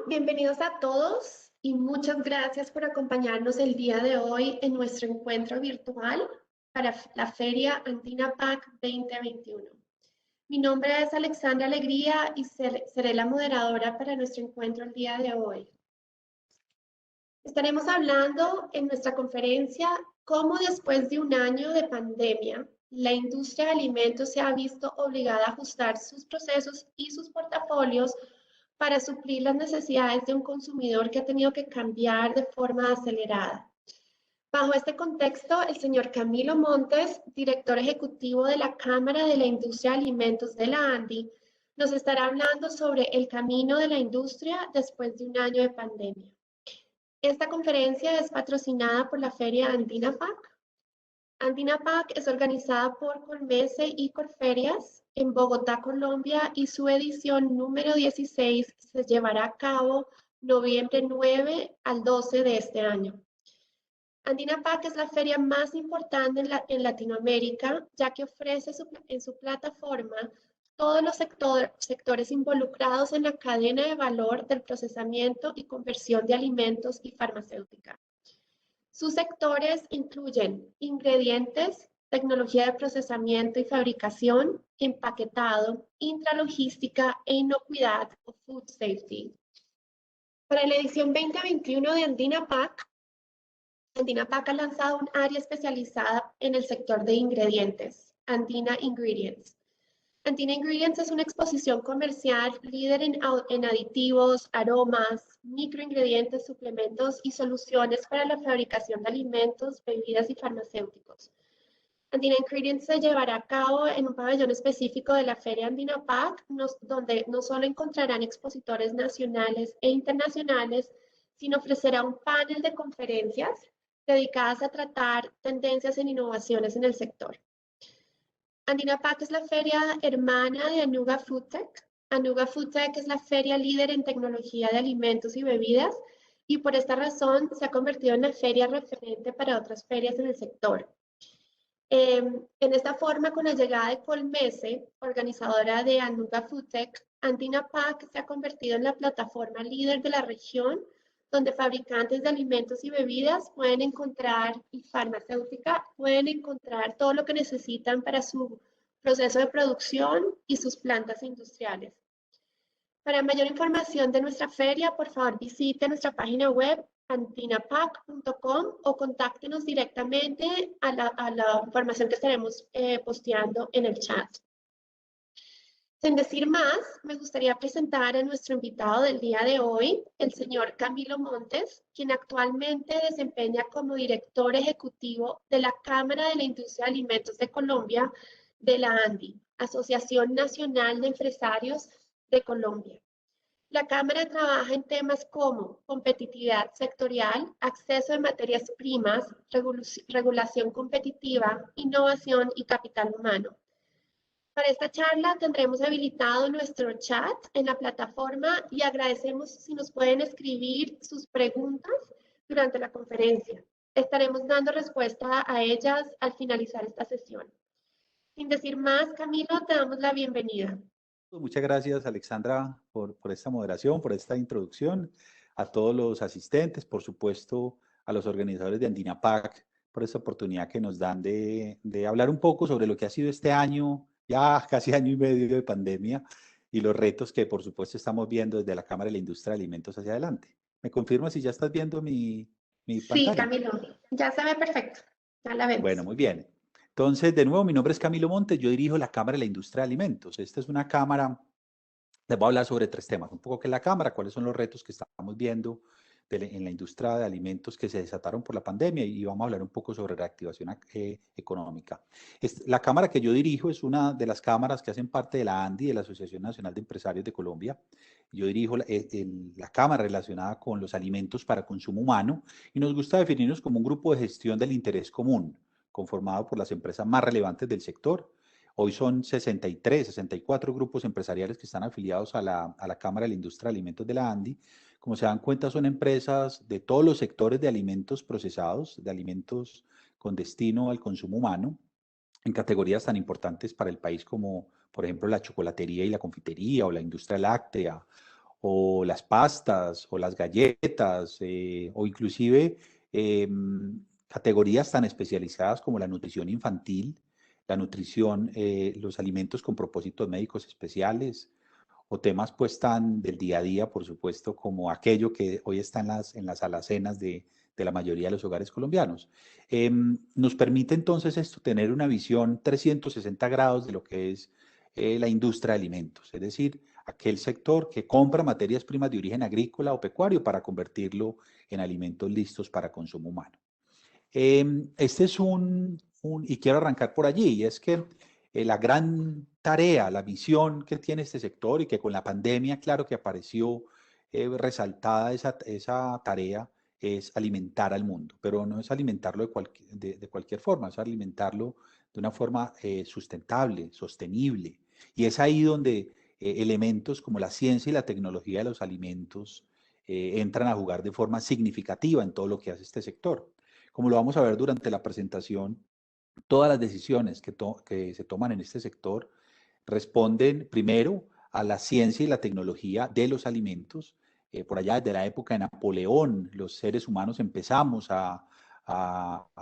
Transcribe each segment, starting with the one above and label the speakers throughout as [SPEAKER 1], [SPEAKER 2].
[SPEAKER 1] Bienvenidos a todos y muchas gracias por acompañarnos el día de hoy en nuestro encuentro virtual para la Feria Andina PAC 2021. Mi nombre es Alexandra Alegría y seré la moderadora para nuestro encuentro el día de hoy. Estaremos hablando en nuestra conferencia cómo después de un año de pandemia, la industria de alimentos se ha visto obligada a ajustar sus procesos y sus portafolios para suplir las necesidades de un consumidor que ha tenido que cambiar de forma acelerada. Bajo este contexto, el señor Camilo Montes, director ejecutivo de la Cámara de la Industria de Alimentos de la ANDI, nos estará hablando sobre el camino de la industria después de un año de pandemia. Esta conferencia es patrocinada por la Feria Andina PAC. Andina PAC es organizada por Colmese y Corferias en Bogotá, Colombia, y su edición número 16 se llevará a cabo noviembre 9 al 12 de este año. Andina PAC es la feria más importante en Latinoamérica, ya que ofrece en su plataforma todos los sectores involucrados en la cadena de valor del procesamiento y conversión de alimentos y farmacéutica. Sus sectores incluyen ingredientes, tecnología de procesamiento y fabricación, empaquetado, intralogística e inocuidad o food safety. Para la edición 2021 de Andina PAC ha lanzado un área especializada en el sector de ingredientes, Andina Ingredients. Andina Ingredients es una exposición comercial líder en aditivos, aromas, microingredientes, suplementos y soluciones para la fabricación de alimentos, bebidas y farmacéuticos. Andina Ingredients se llevará a cabo en un pabellón específico de la Feria Andina PAC, donde no solo encontrarán expositores nacionales e internacionales, sino ofrecerá un panel de conferencias dedicadas a tratar tendencias en innovaciones en el sector. Andina PAC es la feria hermana de Anuga Foodtech. Anuga Foodtech es la feria líder en tecnología de alimentos y bebidas y por esta razón se ha convertido en la feria referente para otras ferias en el sector. En esta forma, con la llegada de Colmese, organizadora de Anuga Foodtech, Andina PAC se ha convertido en la plataforma líder de la región donde fabricantes de alimentos y bebidas pueden encontrar, y farmacéutica, pueden encontrar todo lo que necesitan para su proceso de producción y sus plantas industriales. Para mayor información de nuestra feria, por favor visite nuestra página web andinapac.com o contáctenos directamente a la información que estaremos posteando en el chat. Sin decir más, me gustaría presentar a nuestro invitado del día de hoy, el señor Camilo Montes, quien actualmente desempeña como director ejecutivo de la Cámara de la Industria de Alimentos de Colombia, de la ANDI, Asociación Nacional de Empresarios de Colombia. La Cámara trabaja en temas como competitividad sectorial, acceso de materias primas, regulación competitiva, innovación y capital humano. Para esta charla tendremos habilitado nuestro chat en la plataforma y agradecemos si nos pueden escribir sus preguntas durante la conferencia. Estaremos dando respuesta a ellas al finalizar esta sesión. Sin decir más, Camilo, te damos la bienvenida.
[SPEAKER 2] Muchas gracias, Alexandra, por esta moderación, por esta introducción, a todos los asistentes, por supuesto, a los organizadores de Andina PAC, por esta oportunidad que nos dan de hablar un poco sobre lo que ha sido este año, ya casi año y medio de pandemia, y los retos que, por supuesto, estamos viendo desde la Cámara de la Industria de Alimentos hacia adelante. ¿Me confirmas si ya estás viendo mi pantalla?
[SPEAKER 1] Sí, Camilo, ya se ve perfecto, ya la vemos.
[SPEAKER 2] Bueno, muy bien. Entonces, de nuevo, mi nombre es Camilo Montes, yo dirijo la Cámara de la Industria de Alimentos. Esta es una cámara, les voy a hablar sobre tres temas, un poco qué es la cámara, cuáles son los retos que estamos viendo en la industria de alimentos que se desataron por la pandemia y vamos a hablar un poco sobre reactivación económica. La cámara que yo dirijo es una de las cámaras que hacen parte de la ANDI, de la Asociación Nacional de Empresarios de Colombia. Yo dirijo la cámara relacionada con los alimentos para consumo humano y nos gusta definirnos como un grupo de gestión del interés común, conformado por las empresas más relevantes del sector. Hoy son 63, 64 grupos empresariales que están afiliados a la Cámara de la Industria de Alimentos de la ANDI, como se dan cuenta, son empresas de todos los sectores de alimentos procesados, de alimentos con destino al consumo humano, en categorías tan importantes para el país como, por ejemplo, la chocolatería y la confitería, o la industria láctea, o las pastas, o las galletas, o inclusive eh, categorías tan especializadas como la nutrición infantil, la nutrición, los alimentos con propósitos médicos especiales, o temas pues tan del día a día, por supuesto, como aquello que hoy está en las alacenas de la mayoría de los hogares colombianos. Nos permite entonces esto tener una visión 360 grados de lo que es la industria de alimentos, es decir, aquel sector que compra materias primas de origen agrícola o pecuario para convertirlo en alimentos listos para consumo humano. Este es y quiero arrancar por allí, y es que la gran tarea, la visión que tiene este sector y que con la pandemia, claro que apareció resaltada esa tarea, es alimentar al mundo, pero no es alimentarlo de cualquier forma, es alimentarlo de una forma sustentable, sostenible. Y es ahí donde elementos como la ciencia y la tecnología de los alimentos entran a jugar de forma significativa en todo lo que hace este sector. Como lo vamos a ver durante la presentación, todas las decisiones que se toman en este sector responden primero a la ciencia y la tecnología de los alimentos. Por allá desde la época de Napoleón, los seres humanos empezamos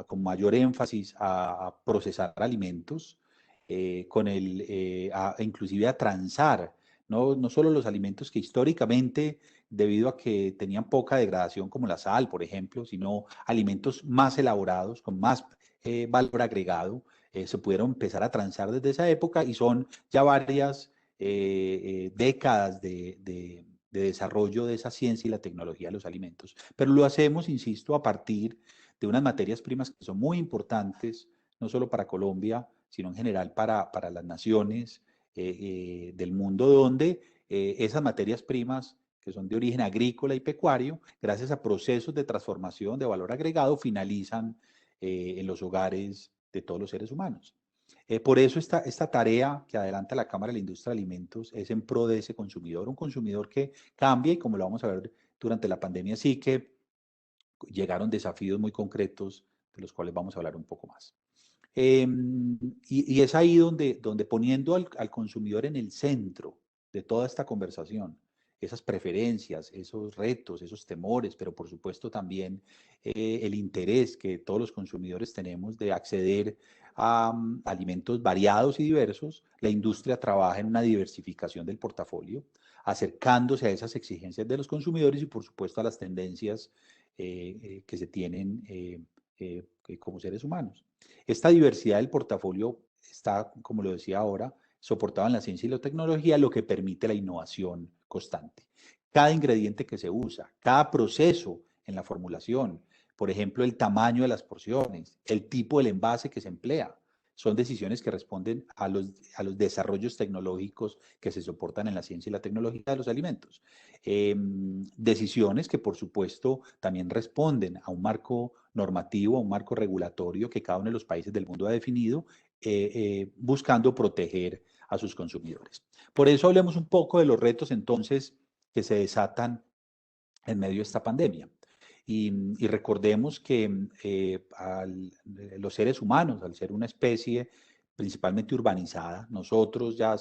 [SPEAKER 2] con mayor énfasis a procesar alimentos, inclusive a transar, no solo los alimentos que históricamente, debido a que tenían poca degradación como la sal, por ejemplo, sino alimentos más elaborados, con más valor agregado, se pudieron empezar a transar desde esa época, y son ya varias décadas de desarrollo de esa ciencia y la tecnología de los alimentos. Pero lo hacemos, insisto, a partir de unas materias primas que son muy importantes, no solo para Colombia, sino en general para las naciones del mundo, donde esas materias primas que son de origen agrícola y pecuario, gracias a procesos de transformación de valor agregado, finalizan en los hogares de todos los seres humanos. Por eso esta tarea que adelanta la Cámara de la Industria de Alimentos es en pro de ese consumidor, un consumidor que cambia, y como lo vamos a ver durante la pandemia, sí que llegaron desafíos muy concretos de los cuales vamos a hablar un poco más. Y es ahí donde poniendo al consumidor en el centro de toda esta conversación, esas preferencias, esos retos, esos temores, pero por supuesto también el interés que todos los consumidores tenemos de acceder a alimentos variados y diversos, la industria trabaja en una diversificación del portafolio, acercándose a esas exigencias de los consumidores y por supuesto a las tendencias que se tienen como seres humanos. Esta diversidad del portafolio está, como lo decía ahora, soportada en la ciencia y la tecnología, lo que permite la innovación constante. Cada ingrediente que se usa, cada proceso en la formulación, por ejemplo, el tamaño de las porciones, el tipo del envase que se emplea, son decisiones que responden a los desarrollos tecnológicos que se soportan en la ciencia y la tecnología de los alimentos. Decisiones que, por supuesto, también responden a un marco normativo, a un marco regulatorio que cada uno de los países del mundo ha definido, buscando proteger a sus consumidores. Por eso hablemos un poco de los retos entonces que se desatan en medio de esta pandemia. Y recordemos que los seres humanos, al ser una especie principalmente urbanizada, nosotros ya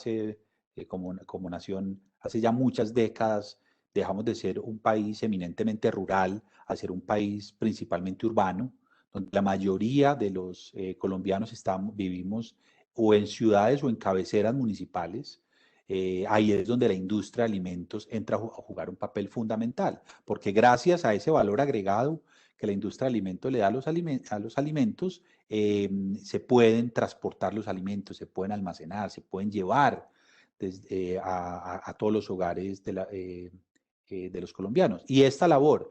[SPEAKER 2] como nación, hace ya muchas décadas, dejamos de ser un país eminentemente rural a ser un país principalmente urbano, donde la mayoría de los colombianos vivimos o en ciudades o en cabeceras municipales. Ahí es donde la industria de alimentos entra a jugar un papel fundamental, porque gracias a ese valor agregado que la industria de alimentos le da a los alimentos, se pueden transportar los alimentos, se pueden almacenar, se pueden llevar a todos los hogares de los colombianos. Y esta labor,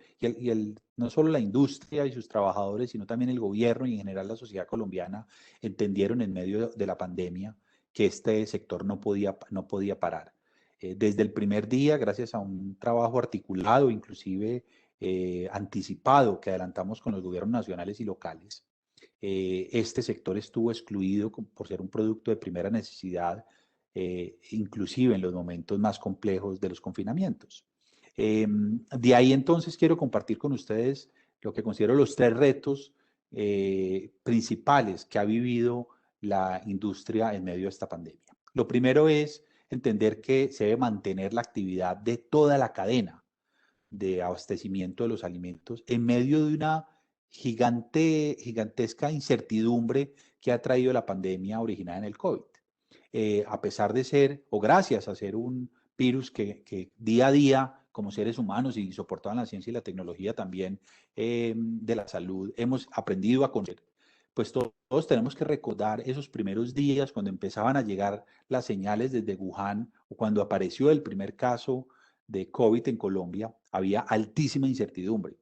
[SPEAKER 2] no solo la industria y sus trabajadores, sino también el gobierno y en general la sociedad colombiana entendieron en medio de la pandemia que este sector no podía parar. Desde el primer día, gracias a un trabajo articulado, inclusive anticipado, que adelantamos con los gobiernos nacionales y locales, este sector estuvo excluido por ser un producto de primera necesidad, inclusive en los momentos más complejos de los confinamientos. De ahí entonces quiero compartir con ustedes lo que considero los 3 retos principales que ha vivido la industria en medio de esta pandemia. Lo primero es entender que se debe mantener la actividad de toda la cadena de abastecimiento de los alimentos en medio de una gigantesca incertidumbre que ha traído la pandemia originada en el COVID. A pesar de ser, o gracias a ser un virus que día a día, como seres humanos y soportados en la ciencia y la tecnología también de la salud, hemos aprendido a conocer, pues todos tenemos que recordar esos primeros días cuando empezaban a llegar las señales desde Wuhan o cuando apareció el primer caso de COVID en Colombia, había altísima incertidumbre,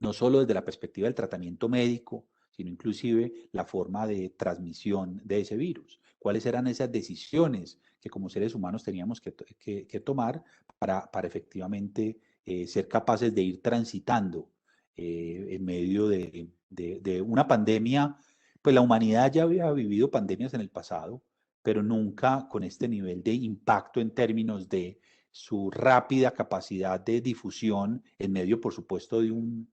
[SPEAKER 2] no solo desde la perspectiva del tratamiento médico, sino inclusive la forma de transmisión de ese virus. ¿Cuáles eran esas decisiones que como seres humanos teníamos que tomar para efectivamente ser capaces de ir transitando en medio de una pandemia? Pues la humanidad ya había vivido pandemias en el pasado, pero nunca con este nivel de impacto en términos de su rápida capacidad de difusión en medio, por supuesto, de un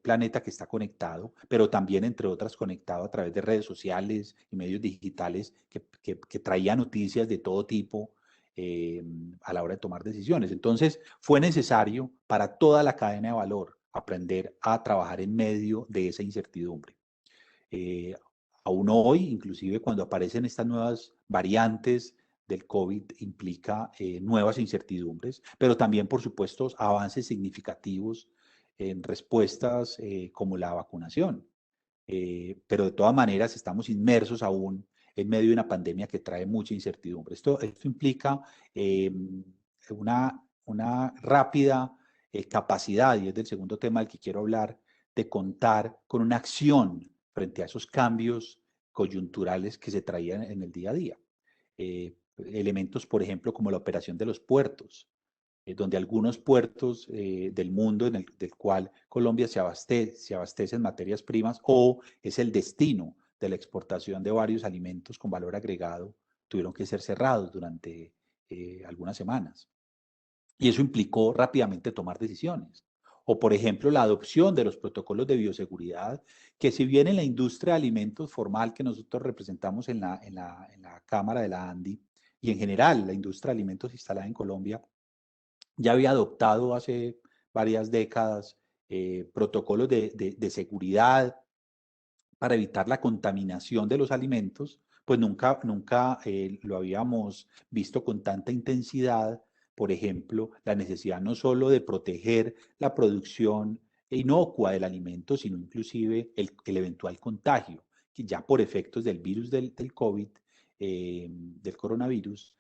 [SPEAKER 2] planeta que está conectado, pero también, entre otras, conectado a través de redes sociales y medios digitales que traían noticias de todo tipo a la hora de tomar decisiones. Entonces, fue necesario para toda la cadena de valor aprender a trabajar en medio de esa incertidumbre. Eh, Aún hoy, inclusive cuando aparecen estas nuevas variantes del COVID, implica nuevas incertidumbres, pero también, por supuesto, avances significativos en respuestas como la vacunación. Pero de todas maneras estamos inmersos aún en medio de una pandemia que trae mucha incertidumbre. Esto implica una rápida capacidad, y es del segundo tema del que quiero hablar, de contar con una acción frente a esos cambios coyunturales que se traían en el día a día. Elementos, por ejemplo, como la operación de los puertos, donde algunos puertos del mundo del cual Colombia se abastece en materias primas o es el destino de la exportación de varios alimentos con valor agregado, tuvieron que ser cerrados durante algunas semanas. Y eso implicó rápidamente tomar decisiones. O, por ejemplo, la adopción de los protocolos de bioseguridad, que si bien en la industria de alimentos formal que nosotros representamos en la Cámara de la ANDI y en general la industria de alimentos instalada en Colombia, ya había adoptado hace varias décadas protocolos de seguridad para evitar la contaminación de los alimentos, pues nunca lo habíamos visto con tanta intensidad. Por ejemplo, la necesidad no solo de proteger la producción inocua del alimento, sino inclusive el eventual contagio, que ya por efectos del virus del COVID, del coronavirus,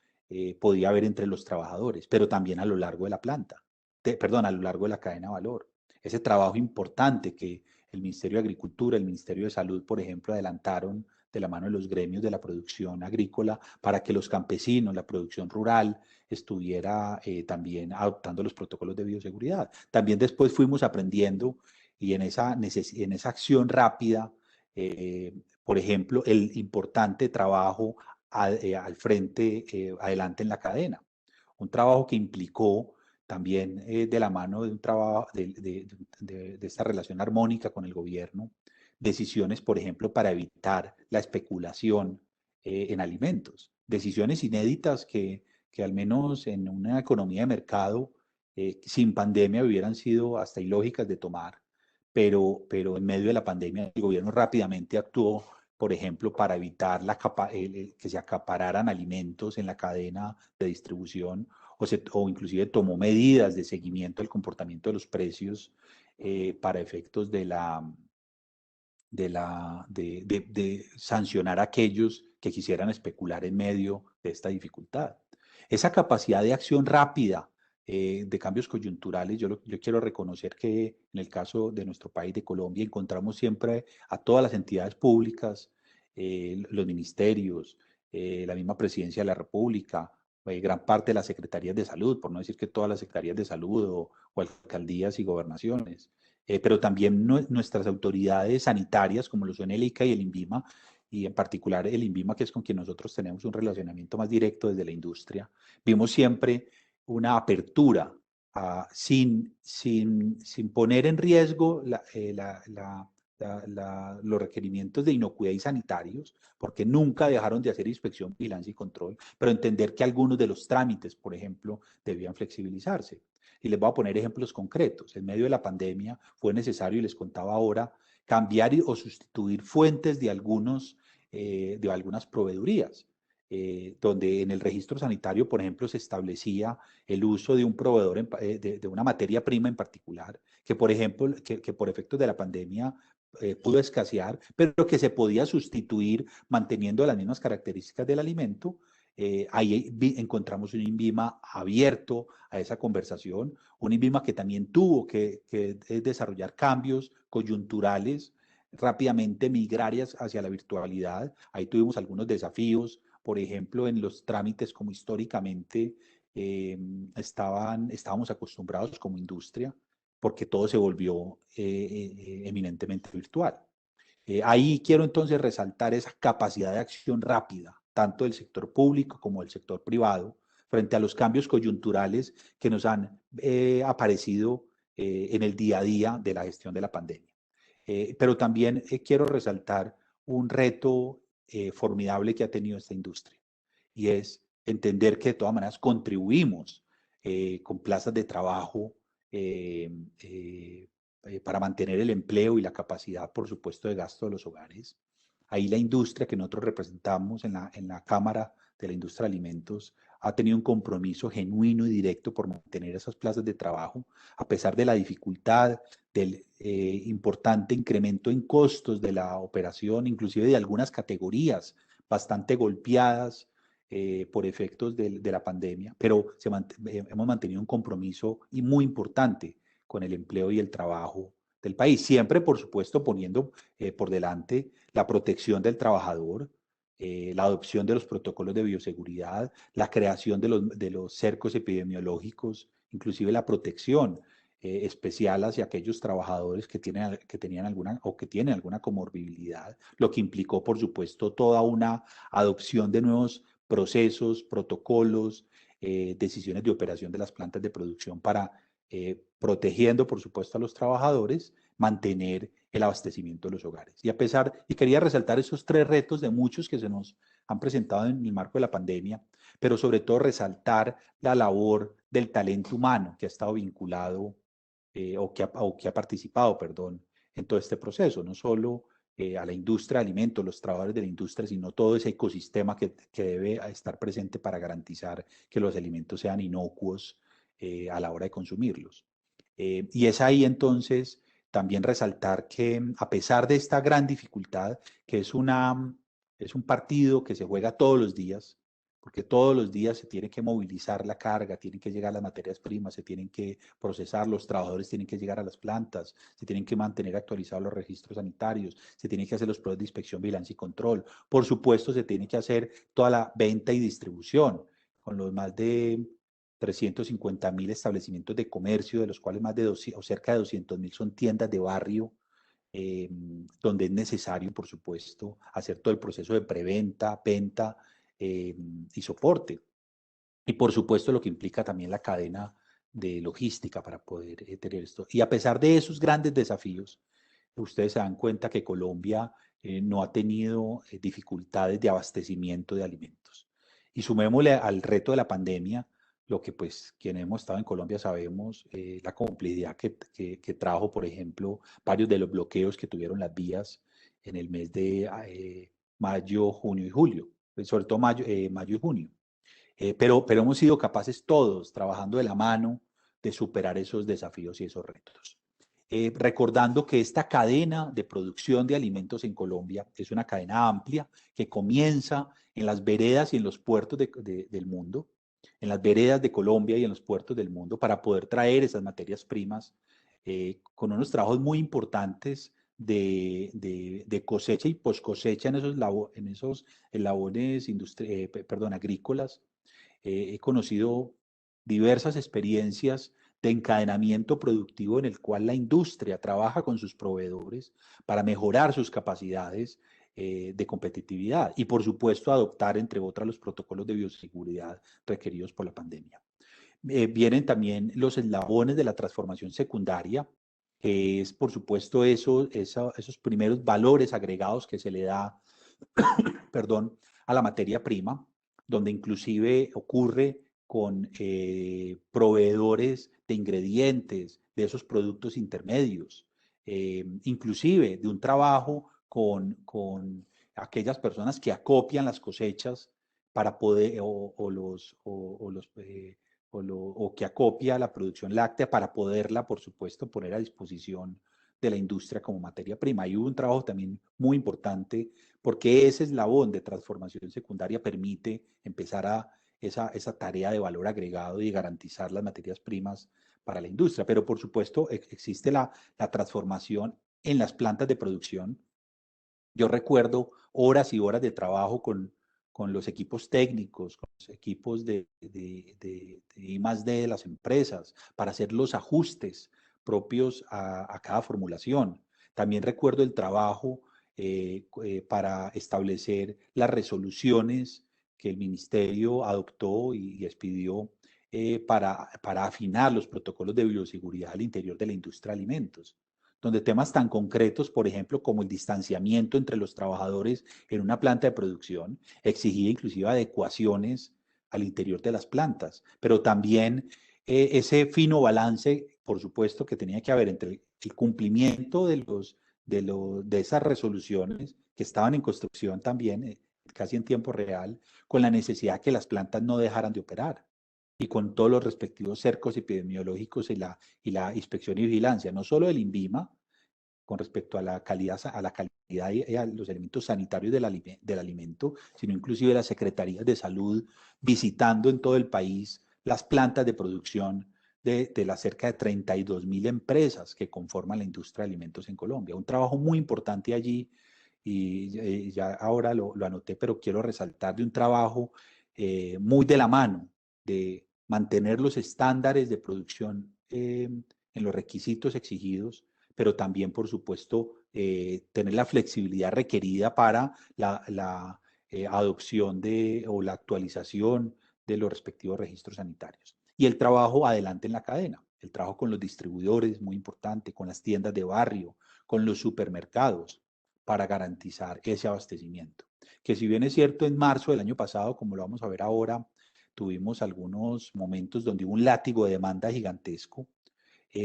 [SPEAKER 2] podía haber entre los trabajadores, pero también a lo largo de la planta, perdón, a lo largo de la cadena de valor. Ese trabajo importante que el Ministerio de Agricultura, el Ministerio de Salud, por ejemplo, adelantaron de la mano de los gremios de la producción agrícola para que los campesinos, la producción rural, estuviera también adoptando los protocolos de bioseguridad. También después fuimos aprendiendo y en esa acción rápida, por ejemplo, el importante trabajo al frente, adelante en la cadena. Un trabajo que implicó también de la mano de un trabajo de esta relación armónica con el gobierno, decisiones, por ejemplo, para evitar la especulación en alimentos, decisiones inéditas que al menos en una economía de mercado sin pandemia hubieran sido hasta ilógicas de tomar, pero en medio de la pandemia el gobierno rápidamente actuó, por ejemplo, para evitar que se acapararan alimentos en la cadena de distribución o inclusive tomó medidas de seguimiento del comportamiento de los precios para efectos de sancionar a aquellos que quisieran especular en medio de esta dificultad. Esa capacidad de acción rápida de cambios coyunturales, yo quiero reconocer que en el caso de nuestro país, de Colombia, encontramos siempre a todas las entidades públicas, los ministerios, la misma presidencia de la República, gran parte de las secretarías de salud, por no decir que todas las secretarías de salud o alcaldías y gobernaciones, pero también nuestras autoridades sanitarias, como lo son el ICA y el INVIMA, y en particular el INVIMA, que es con quien nosotros tenemos un relacionamiento más directo desde la industria. Vimos siempre una apertura sin poner en riesgo los requerimientos de inocuidad y sanitarios, porque nunca dejaron de hacer inspección, vigilancia y control, pero entender que algunos de los trámites, por ejemplo, debían flexibilizarse. Y les voy a poner ejemplos concretos. En medio de la pandemia fue necesario, y les contaba ahora, cambiar o sustituir fuentes de algunas proveedurías. Donde en el registro sanitario, por ejemplo, se establecía el uso de un proveedor, de una materia prima en particular, que por ejemplo, que por efectos de la pandemia pudo escasear, pero que se podía sustituir manteniendo las mismas características del alimento. Ahí encontramos un INVIMA abierto a esa conversación, un INVIMA que también tuvo que desarrollar cambios coyunturales, rápidamente migrar hacia la virtualidad. Ahí tuvimos algunos desafíos, por ejemplo, en los trámites como históricamente estábamos acostumbrados como industria, porque todo se volvió eminentemente virtual. Ahí quiero entonces resaltar esa capacidad de acción rápida, tanto del sector público como del sector privado, frente a los cambios coyunturales que nos han aparecido en el día a día de la gestión de la pandemia. Pero también quiero resaltar un reto formidable que ha tenido esta industria, y es entender que de todas maneras contribuimos con plazas de trabajo eh, eh, para mantener el empleo y la capacidad, por supuesto, de gasto de los hogares. Ahí la industria que nosotros representamos en la Cámara de la Industria de Alimentos ha tenido un compromiso genuino y directo por mantener esas plazas de trabajo, a pesar de la dificultad, del importante incremento en costos de la operación, inclusive de algunas categorías bastante golpeadas por efectos de la pandemia, pero hemos mantenido un compromiso y muy importante con el empleo y el trabajo del país, siempre por supuesto poniendo por delante la protección del trabajador, la adopción de los protocolos de bioseguridad, la creación de los cercos epidemiológicos, inclusive la protección especial hacia aquellos trabajadores que tenían alguna o que tienen alguna comorbilidad, lo que implicó, por supuesto, toda una adopción de nuevos procesos, protocolos, decisiones de operación de las plantas de producción para, protegiendo, por supuesto, a los trabajadores, mantener el abastecimiento de los hogares. Y quería resaltar esos tres retos de muchos que se nos han presentado en el marco de la pandemia, pero sobre todo resaltar la labor del talento humano que ha estado vinculado o que ha participado, perdón, en todo este proceso, no solo a la industria de alimentos, los trabajadores de la industria, sino todo ese ecosistema que debe estar presente para garantizar que los alimentos sean inocuos a la hora de consumirlos. Y es ahí entonces también resaltar que a pesar de esta gran dificultad, que es un partido que se juega todos los días, porque todos los días se tiene que movilizar la carga, tienen que llegar las materias primas, se tienen que procesar, los trabajadores tienen que llegar a las plantas, se tienen que mantener actualizados los registros sanitarios, se tienen que hacer los procesos de inspección, vigilancia y control. Por supuesto, se tiene que hacer toda la venta y distribución, con los más de 350.000 establecimientos de comercio, de los cuales más de o cerca de 200.000 son tiendas de barrio, donde es necesario, por supuesto, hacer todo el proceso de preventa, venta y soporte. Y por supuesto lo que implica también la cadena de logística para poder tener esto. Y a pesar de esos grandes desafíos, ustedes se dan cuenta que Colombia no ha tenido dificultades de abastecimiento de alimentos. Y sumémosle al reto de la pandemia, lo que pues quienes hemos estado en Colombia sabemos, la complejidad que trajo, por ejemplo, varios de los bloqueos que tuvieron las vías en el mes de mayo, junio y julio, sobre todo mayo y junio. Pero hemos sido capaces todos, trabajando de la mano, de superar esos desafíos y esos retos. Recordando que esta cadena de producción de alimentos en Colombia es una cadena amplia que comienza en las veredas y en los puertos del mundo, en las veredas de Colombia y en los puertos del mundo, para poder traer esas materias primas con unos trabajos muy importantes de cosecha y post cosecha en esos eslabones agrícolas. He conocido diversas experiencias de encadenamiento productivo en el cual la industria trabaja con sus proveedores para mejorar sus capacidades de competitividad y, por supuesto, adoptar, entre otras, los protocolos de bioseguridad requeridos por la pandemia. Vienen también los eslabones de la transformación secundaria, que es, por supuesto, esos primeros valores agregados que se le da, perdón, a la materia prima, donde inclusive ocurre con proveedores de ingredientes, de esos productos intermedios, inclusive de un trabajo con aquellas personas que acopian las cosechas para poder, o que acopia la producción láctea para poderla, por supuesto, poner a disposición de la industria como materia prima. Y hubo un trabajo también muy importante porque ese eslabón de transformación secundaria permite empezar a esa tarea de valor agregado y garantizar las materias primas para la industria. Pero por supuesto existe la transformación en las plantas de producción. Yo recuerdo horas y horas de trabajo con los equipos técnicos, con los equipos de I+D de las empresas, para hacer los ajustes propios a cada formulación. También recuerdo el trabajo para establecer las resoluciones que el ministerio adoptó y expidió para afinar los protocolos de bioseguridad al interior de la industria de alimentos, donde temas tan concretos, por ejemplo, como el distanciamiento entre los trabajadores en una planta de producción, exigía inclusive adecuaciones al interior de las plantas, pero también ese fino balance, por supuesto, que tenía que haber entre el cumplimiento de esas resoluciones que estaban en construcción también, casi en tiempo real, con la necesidad que las plantas no dejaran de operar y con todos los respectivos cercos epidemiológicos y la inspección y vigilancia, no solo del INVIMA, con respecto a la calidad y a los elementos sanitarios del alimento, sino inclusive las secretarías de salud visitando en todo el país las plantas de producción de las cerca de 32.000 empresas que conforman la industria de alimentos en Colombia. Un trabajo muy importante allí, y ya ahora lo anoté, pero quiero resaltar de un trabajo muy de la mano de mantener los estándares de producción en los requisitos exigidos, pero también, por supuesto, tener la flexibilidad requerida para la adopción o la actualización de los respectivos registros sanitarios. Y el trabajo adelante en la cadena, el trabajo con los distribuidores, muy importante, con las tiendas de barrio, con los supermercados, para garantizar ese abastecimiento. Que si bien es cierto, en marzo del año pasado, como lo vamos a ver ahora, tuvimos algunos momentos donde hubo un látigo de demanda gigantesco.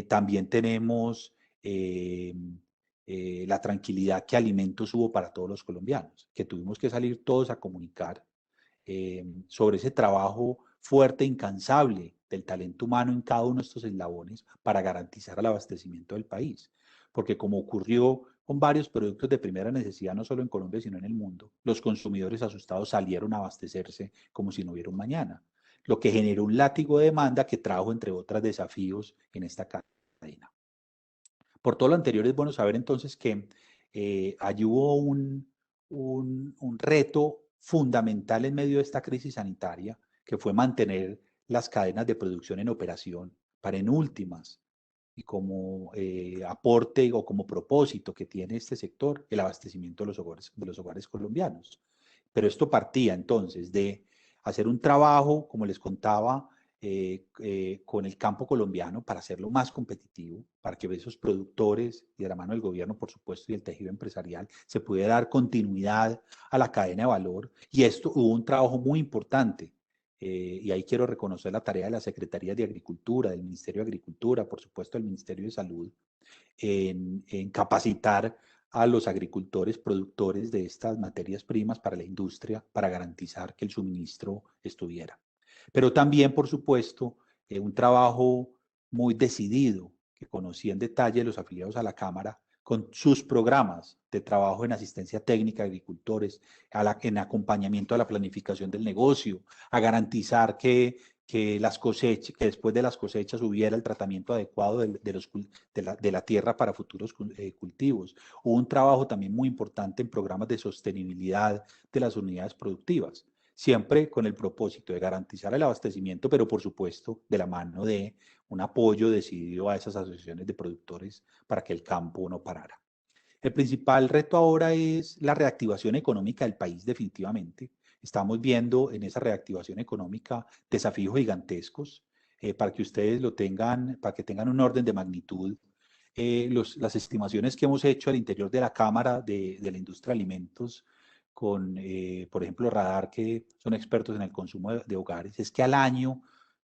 [SPEAKER 2] También tenemos la tranquilidad que alimentos hubo para todos los colombianos, que tuvimos que salir todos a comunicar sobre ese trabajo fuerte, incansable del talento humano en cada uno de estos eslabones para garantizar el abastecimiento del país. Porque como ocurrió con varios productos de primera necesidad, no solo en Colombia, sino en el mundo, los consumidores asustados salieron a abastecerse como si no hubiera un mañana, lo que generó un látigo de demanda que trajo, entre otros desafíos, en esta cadena. Por todo lo anterior, es bueno saber entonces que allí hubo un reto fundamental en medio de esta crisis sanitaria, que fue mantener las cadenas de producción en operación para, en últimas, y como aporte o como propósito que tiene este sector, el abastecimiento de los hogares colombianos. Pero esto partía entonces de hacer un trabajo, como les contaba, con el campo colombiano para hacerlo más competitivo, para que esos productores y de la mano del gobierno, por supuesto, y el tejido empresarial, se pudiera dar continuidad a la cadena de valor. Y esto hubo un trabajo muy importante. Y ahí quiero reconocer la tarea de la Secretaría de Agricultura, del Ministerio de Agricultura, por supuesto del Ministerio de Salud, en capacitar a los agricultores productores de estas materias primas para la industria, para garantizar que el suministro estuviera. Pero también, por supuesto, un trabajo muy decidido, que conocí en detalle los afiliados a la Cámara, con sus programas de trabajo en asistencia técnica a agricultores, en acompañamiento a la planificación del negocio, a garantizar que después de las cosechas hubiera el tratamiento adecuado de la tierra para futuros cultivos. Hubo un trabajo también muy importante en programas de sostenibilidad de las unidades productivas, siempre con el propósito de garantizar el abastecimiento, pero por supuesto de la mano de un apoyo decidido a esas asociaciones de productores para que el campo no parara. El principal reto ahora es la reactivación económica del país, definitivamente. Estamos viendo en esa reactivación económica desafíos gigantescos. para que ustedes lo tengan, para que tengan un orden de magnitud. Las estimaciones que hemos hecho al interior de la Cámara de la Industria de Alimentos con, por ejemplo, Radar, que son expertos en el consumo de hogares, es que al año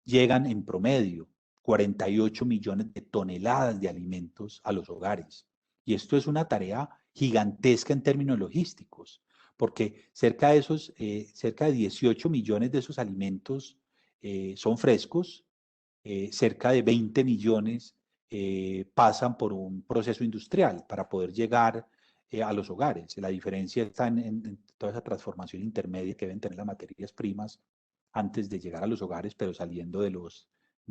[SPEAKER 2] llegan en promedio 48 millones de toneladas de alimentos a los hogares. Y esto es una tarea gigantesca en términos logísticos, porque cerca de 18 millones de esos alimentos son frescos, cerca de 20 millones pasan por un proceso industrial para poder llegar a los hogares. La diferencia está en toda esa transformación intermedia que deben tener las materias primas antes de llegar a los hogares, pero saliendo de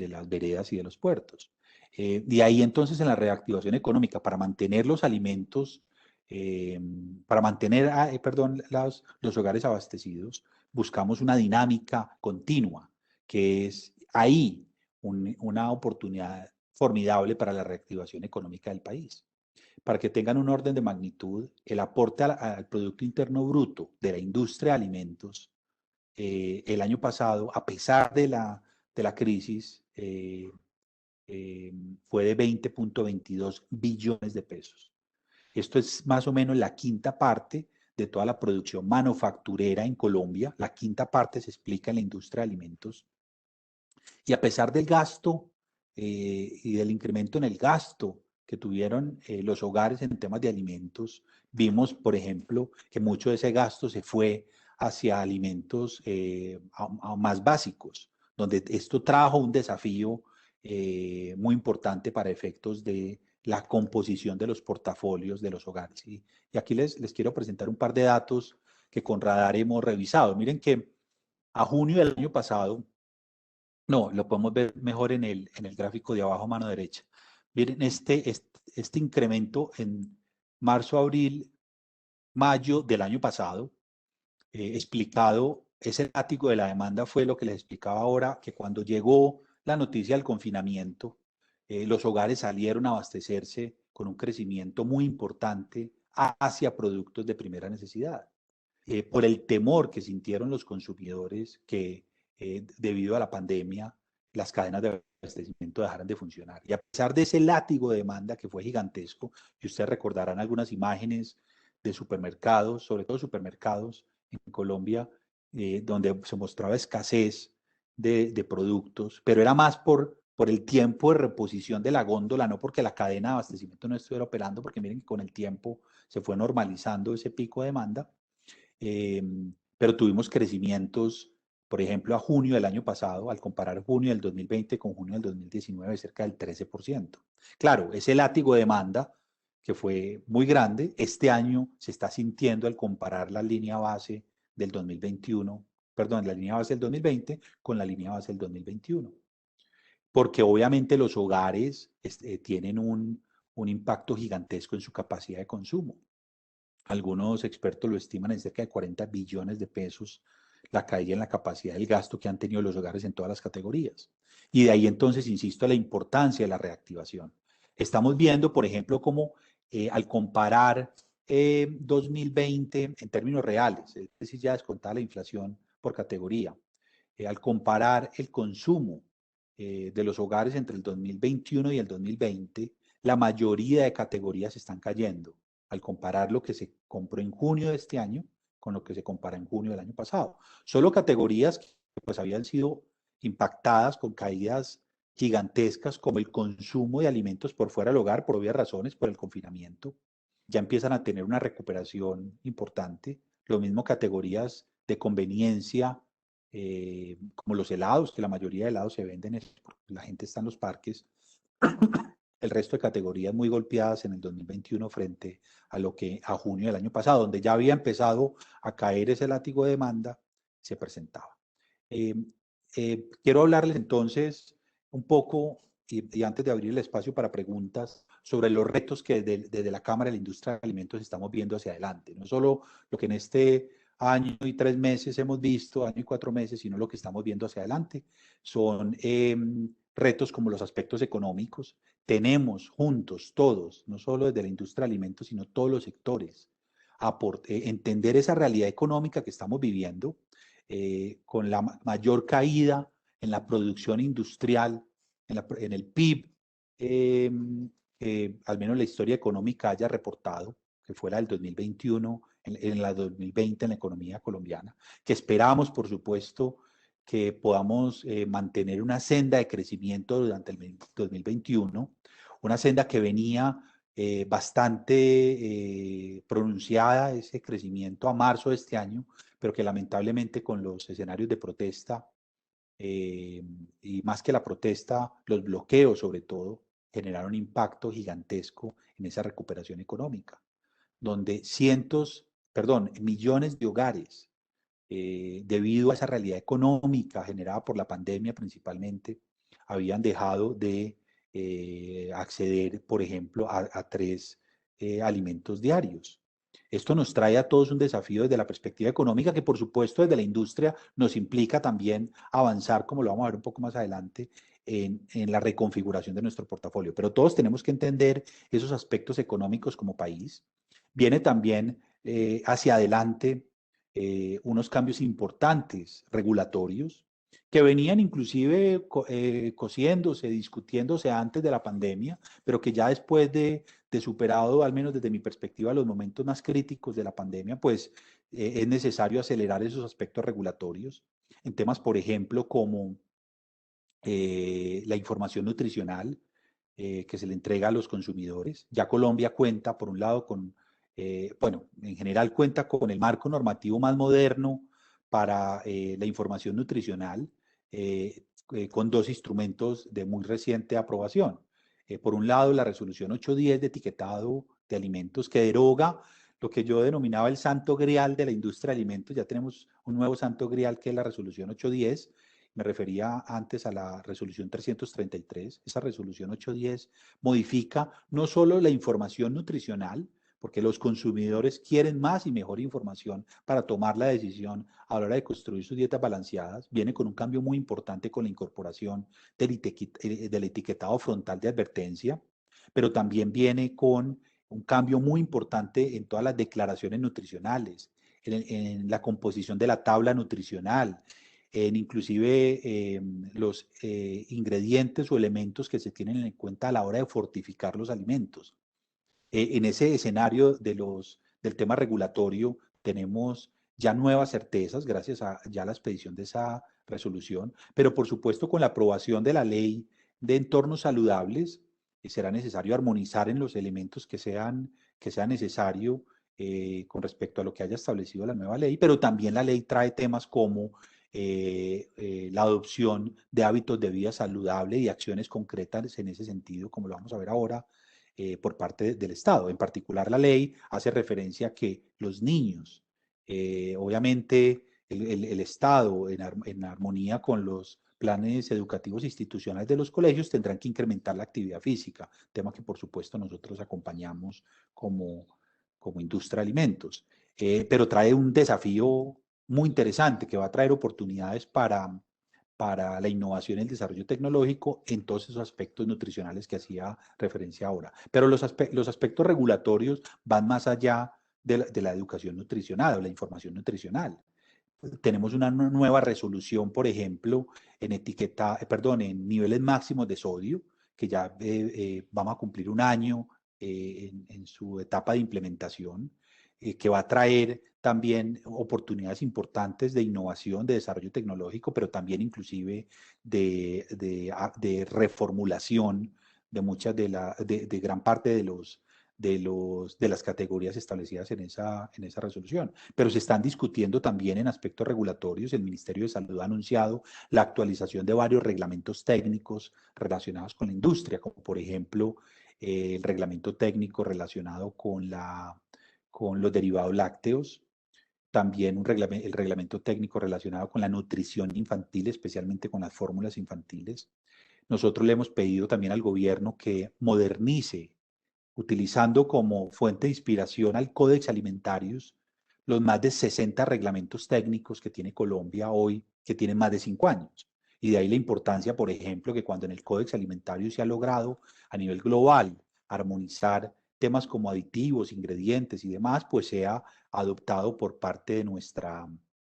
[SPEAKER 2] las veredas y de los puertos. De ahí entonces en la reactivación económica, para mantener los alimentos, para mantener los hogares abastecidos, buscamos una dinámica continua, que es ahí una oportunidad formidable para la reactivación económica del país. Para que tengan un orden de magnitud, el aporte al Producto Interno Bruto de la industria de alimentos el año pasado, a pesar de la crisis, fue de 20.22 billones de pesos. Esto es más o menos la quinta parte de toda la producción manufacturera en Colombia. La quinta parte se explica en la industria de alimentos. Y a pesar del gasto y del incremento en el gasto que tuvieron los hogares en temas de alimentos, vimos, por ejemplo, que mucho de ese gasto se fue hacia alimentos más básicos, donde esto trajo un desafío muy importante para efectos de la composición de los portafolios de los hogares. Y aquí les quiero presentar un par de datos que con Radar hemos revisado. Miren que a junio del año pasado, no, lo podemos ver mejor en el gráfico de abajo a mano derecha. Miren, este incremento en marzo, abril, mayo del año pasado, explicado, ese látigo de la demanda fue lo que les explicaba ahora, que cuando llegó la noticia del confinamiento, los hogares salieron a abastecerse con un crecimiento muy importante hacia productos de primera necesidad. Por el temor que sintieron los consumidores que debido a la pandemia las cadenas de abastecimiento dejaran de funcionar. Y a pesar de ese látigo de demanda que fue gigantesco, y ustedes recordarán algunas imágenes de supermercados, sobre todo supermercados en Colombia, donde se mostraba escasez de productos, pero era más por el tiempo de reposición de la góndola, no porque la cadena de abastecimiento no estuviera operando, porque miren que con el tiempo se fue normalizando ese pico de demanda. Pero tuvimos crecimientos, por ejemplo, a junio del año pasado, al comparar junio del 2020 con junio del 2019, cerca del 13%. Claro, ese látigo de demanda, que fue muy grande, este año se está sintiendo al comparar la línea base del 2021, perdón, la línea base del 2020 con la línea base del 2021. Porque obviamente los hogares tienen un impacto gigantesco en su capacidad de consumo. Algunos expertos lo estiman en cerca de 40 billones de pesos la caída en la capacidad del gasto que han tenido los hogares en todas las categorías. Y de ahí entonces, insisto, la importancia de la reactivación. Estamos viendo, por ejemplo, cómo al comparar 2020 en términos reales, es decir, ya descontada la inflación por categoría, al comparar el consumo de los hogares entre el 2021 y el 2020, la mayoría de categorías están cayendo al comparar lo que se compró en junio de este año con lo que se compara en junio del año pasado. Solo categorías que pues habían sido impactadas con caídas gigantescas como el consumo de alimentos por fuera del hogar, por obvias razones, por el confinamiento, ya empiezan a tener una recuperación importante. Lo mismo categorías de conveniencia, como los helados, que la mayoría de helados se venden, la gente está en los parques. El resto de categorías muy golpeadas en el 2021 frente a lo que a junio del año pasado, donde ya había empezado a caer ese látigo de demanda, se presentaba. Quiero hablarles entonces un poco, y antes de abrir el espacio para preguntas, sobre los retos que desde la Cámara de la Industria de Alimentos estamos viendo hacia adelante. No solo lo que en este año y 3 meses hemos visto, año y 4 meses, sino lo que estamos viendo hacia adelante. Son retos como los aspectos económicos. Tenemos juntos todos, no solo desde la industria de alimentos, sino todos los sectores, entender esa realidad económica que estamos viviendo, con la mayor caída en la producción industrial, en el PIB, al menos la historia económica haya reportado, que fue la del 2021, en la 2020 en la economía colombiana, que esperamos, por supuesto, que podamos mantener una senda de crecimiento durante el 2021, una senda que venía bastante pronunciada, ese crecimiento a marzo de este año, pero que lamentablemente con los escenarios de protesta y más que la protesta, los bloqueos sobre todo, generaron un impacto gigantesco en esa recuperación económica, donde millones de hogares, debido a esa realidad económica generada por la pandemia principalmente, habían dejado de acceder, por ejemplo, a 3 alimentos diarios. Esto nos trae a todos un desafío desde la perspectiva económica que, por supuesto, desde la industria nos implica también avanzar, como lo vamos a ver un poco más adelante, en la reconfiguración de nuestro portafolio. Pero todos tenemos que entender esos aspectos económicos como país. Viene también hacia adelante unos cambios importantes regulatorios que venían inclusive cosiéndose, discutiéndose antes de la pandemia, pero que ya después de superado, al menos desde mi perspectiva, los momentos más críticos de la pandemia, pues es necesario acelerar esos aspectos regulatorios en temas, por ejemplo, como la información nutricional que se le entrega a los consumidores. Ya Colombia cuenta, por un lado, bueno, en general cuenta con el marco normativo más moderno para la información nutricional, con 2 instrumentos de muy reciente aprobación. Por un lado, la resolución 810 de etiquetado de alimentos que deroga lo que yo denominaba el santo grial de la industria de alimentos. Ya tenemos un nuevo santo grial que es la resolución 810. Me refería antes a la resolución 333. Esa resolución 810 modifica no solo la información nutricional, porque los consumidores quieren más y mejor información para tomar la decisión a la hora de construir sus dietas balanceadas. Viene con un cambio muy importante con la incorporación del etiquetado frontal de advertencia, pero también viene con un cambio muy importante en todas las declaraciones nutricionales, en la composición de la tabla nutricional, en inclusive los ingredientes o elementos que se tienen en cuenta a la hora de fortificar los alimentos. En ese escenario del tema regulatorio tenemos ya nuevas certezas gracias a ya la expedición de esa resolución, pero por supuesto con la aprobación de la ley de entornos saludables será necesario armonizar en los elementos que sea necesario con respecto a lo que haya establecido la nueva ley, pero también la ley trae temas como la adopción de hábitos de vida saludable y acciones concretas en ese sentido, como lo vamos a ver ahora, por parte del Estado. En particular, la ley hace referencia a que los niños, obviamente, el Estado, en armonía con los planes educativos institucionales de los colegios, tendrán que incrementar la actividad física, tema que por supuesto nosotros acompañamos como industria de alimentos. Pero trae un desafío muy interesante que va a traer oportunidades para la innovación y el desarrollo tecnológico en todos esos aspectos nutricionales que hacía referencia ahora. Pero los aspectos regulatorios van más allá de la educación nutricional o la información nutricional. Tenemos una nueva resolución, por ejemplo, en niveles máximos de sodio, que ya vamos a cumplir un año en su etapa de implementación, que va a traer también oportunidades importantes de innovación, de desarrollo tecnológico, pero también inclusive de reformulación de muchas de gran parte de las categorías establecidas en esa resolución. Pero se están discutiendo también en aspectos regulatorios. El Ministerio de Salud ha anunciado la actualización de varios reglamentos técnicos relacionados con la industria, como por ejemplo el reglamento técnico relacionado con los derivados lácteos, también el reglamento técnico relacionado con la nutrición infantil, especialmente con las fórmulas infantiles. Nosotros le hemos pedido también al gobierno que modernice, utilizando como fuente de inspiración al Códex Alimentarius, los más de 60 reglamentos técnicos que tiene Colombia hoy, que tienen más de 5 años. Y de ahí la importancia, por ejemplo, que cuando en el Códex Alimentario se ha logrado a nivel global armonizar temas como aditivos, ingredientes y demás, pues sea adoptado por parte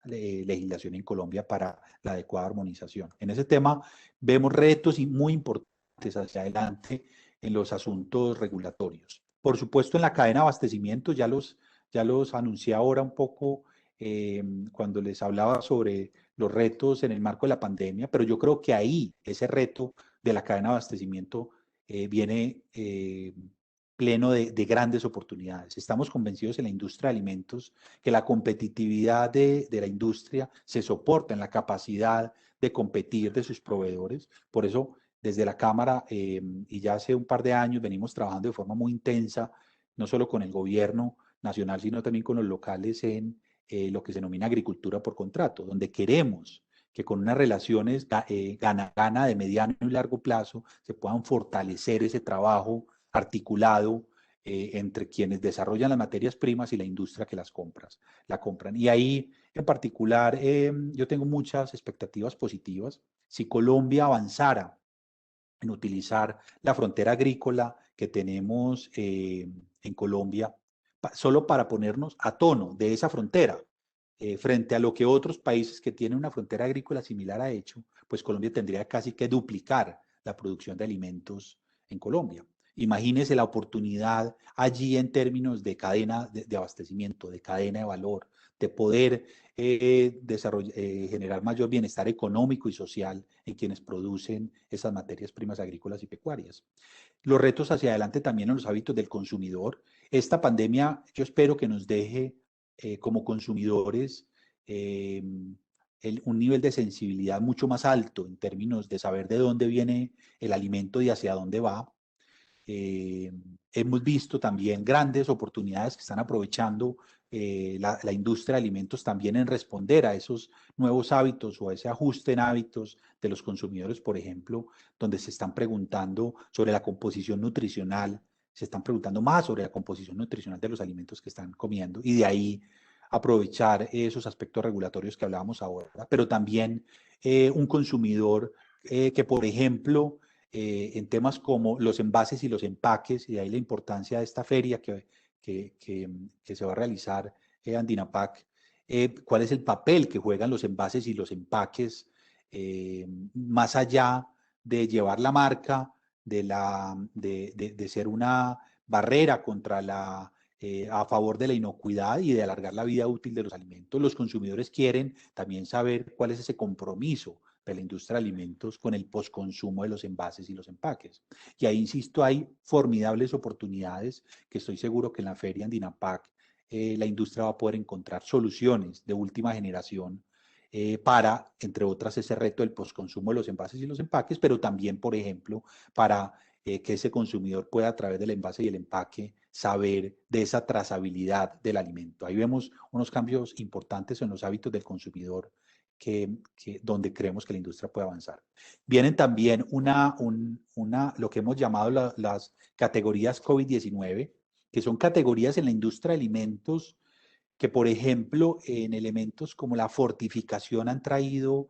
[SPEAKER 2] legislación en Colombia para la adecuada armonización. En ese tema vemos retos muy importantes hacia adelante en los asuntos regulatorios. Por supuesto, en la cadena de abastecimiento, ya los anuncié ahora un poco cuando les hablaba sobre los retos en el marco de la pandemia, pero yo creo que ahí ese reto de la cadena de abastecimiento viene pleno de grandes oportunidades. Estamos convencidos en la industria de alimentos que la competitividad de la industria se soporta en la capacidad de competir de sus proveedores. Por eso, desde la Cámara, y ya hace un par de años, venimos trabajando de forma muy intensa, no solo con el gobierno nacional, sino también con los locales en lo que se denomina agricultura por contrato, donde queremos que con unas relaciones gana-gana de mediano y largo plazo se puedan fortalecer ese trabajo articulado entre quienes desarrollan las materias primas y la industria que la compran. Y ahí, en particular, yo tengo muchas expectativas positivas. Si Colombia avanzara en utilizar la frontera agrícola que tenemos en Colombia, solo para ponernos a tono de esa frontera, frente a lo que otros países que tienen una frontera agrícola similar ha hecho, pues Colombia tendría casi que duplicar la producción de alimentos en Colombia. Imagínese la oportunidad allí en términos de cadena de abastecimiento, de cadena de valor, de poder generar mayor bienestar económico y social en quienes producen esas materias primas agrícolas y pecuarias. Los retos hacia adelante también en los hábitos del consumidor. Esta pandemia yo espero que nos deje como consumidores un nivel de sensibilidad mucho más alto en términos de saber de dónde viene el alimento y hacia dónde va. Hemos visto también grandes oportunidades que están aprovechando la industria de alimentos también en responder a esos nuevos hábitos o a ese ajuste en hábitos de los consumidores, por ejemplo, donde se están preguntando sobre la composición nutricional, se están preguntando más sobre la composición nutricional de los alimentos que están comiendo y de ahí aprovechar esos aspectos regulatorios que hablábamos ahora, pero también un consumidor que, por ejemplo, en temas como los envases y los empaques, y de ahí la importancia de esta feria que se va a realizar en Andinapac, cuál es el papel que juegan los envases y los empaques, más allá de llevar la marca, de ser una barrera contra a favor de la inocuidad y de alargar la vida útil de los alimentos. Los consumidores quieren también saber cuál es ese compromiso de la industria de alimentos con el postconsumo de los envases y los empaques. Y ahí, insisto, hay formidables oportunidades que estoy seguro que en la feria Andinapac la industria va a poder encontrar soluciones de última generación para, entre otras, ese reto del postconsumo de los envases y los empaques, pero también, por ejemplo, para que ese consumidor pueda a través del envase y el empaque saber de esa trazabilidad del alimento. Ahí vemos unos cambios importantes en los hábitos del consumidor donde creemos que la industria puede avanzar. Vienen también lo que hemos llamado las categorías COVID-19, que son categorías en la industria de alimentos que, por ejemplo, en elementos como la fortificación han traído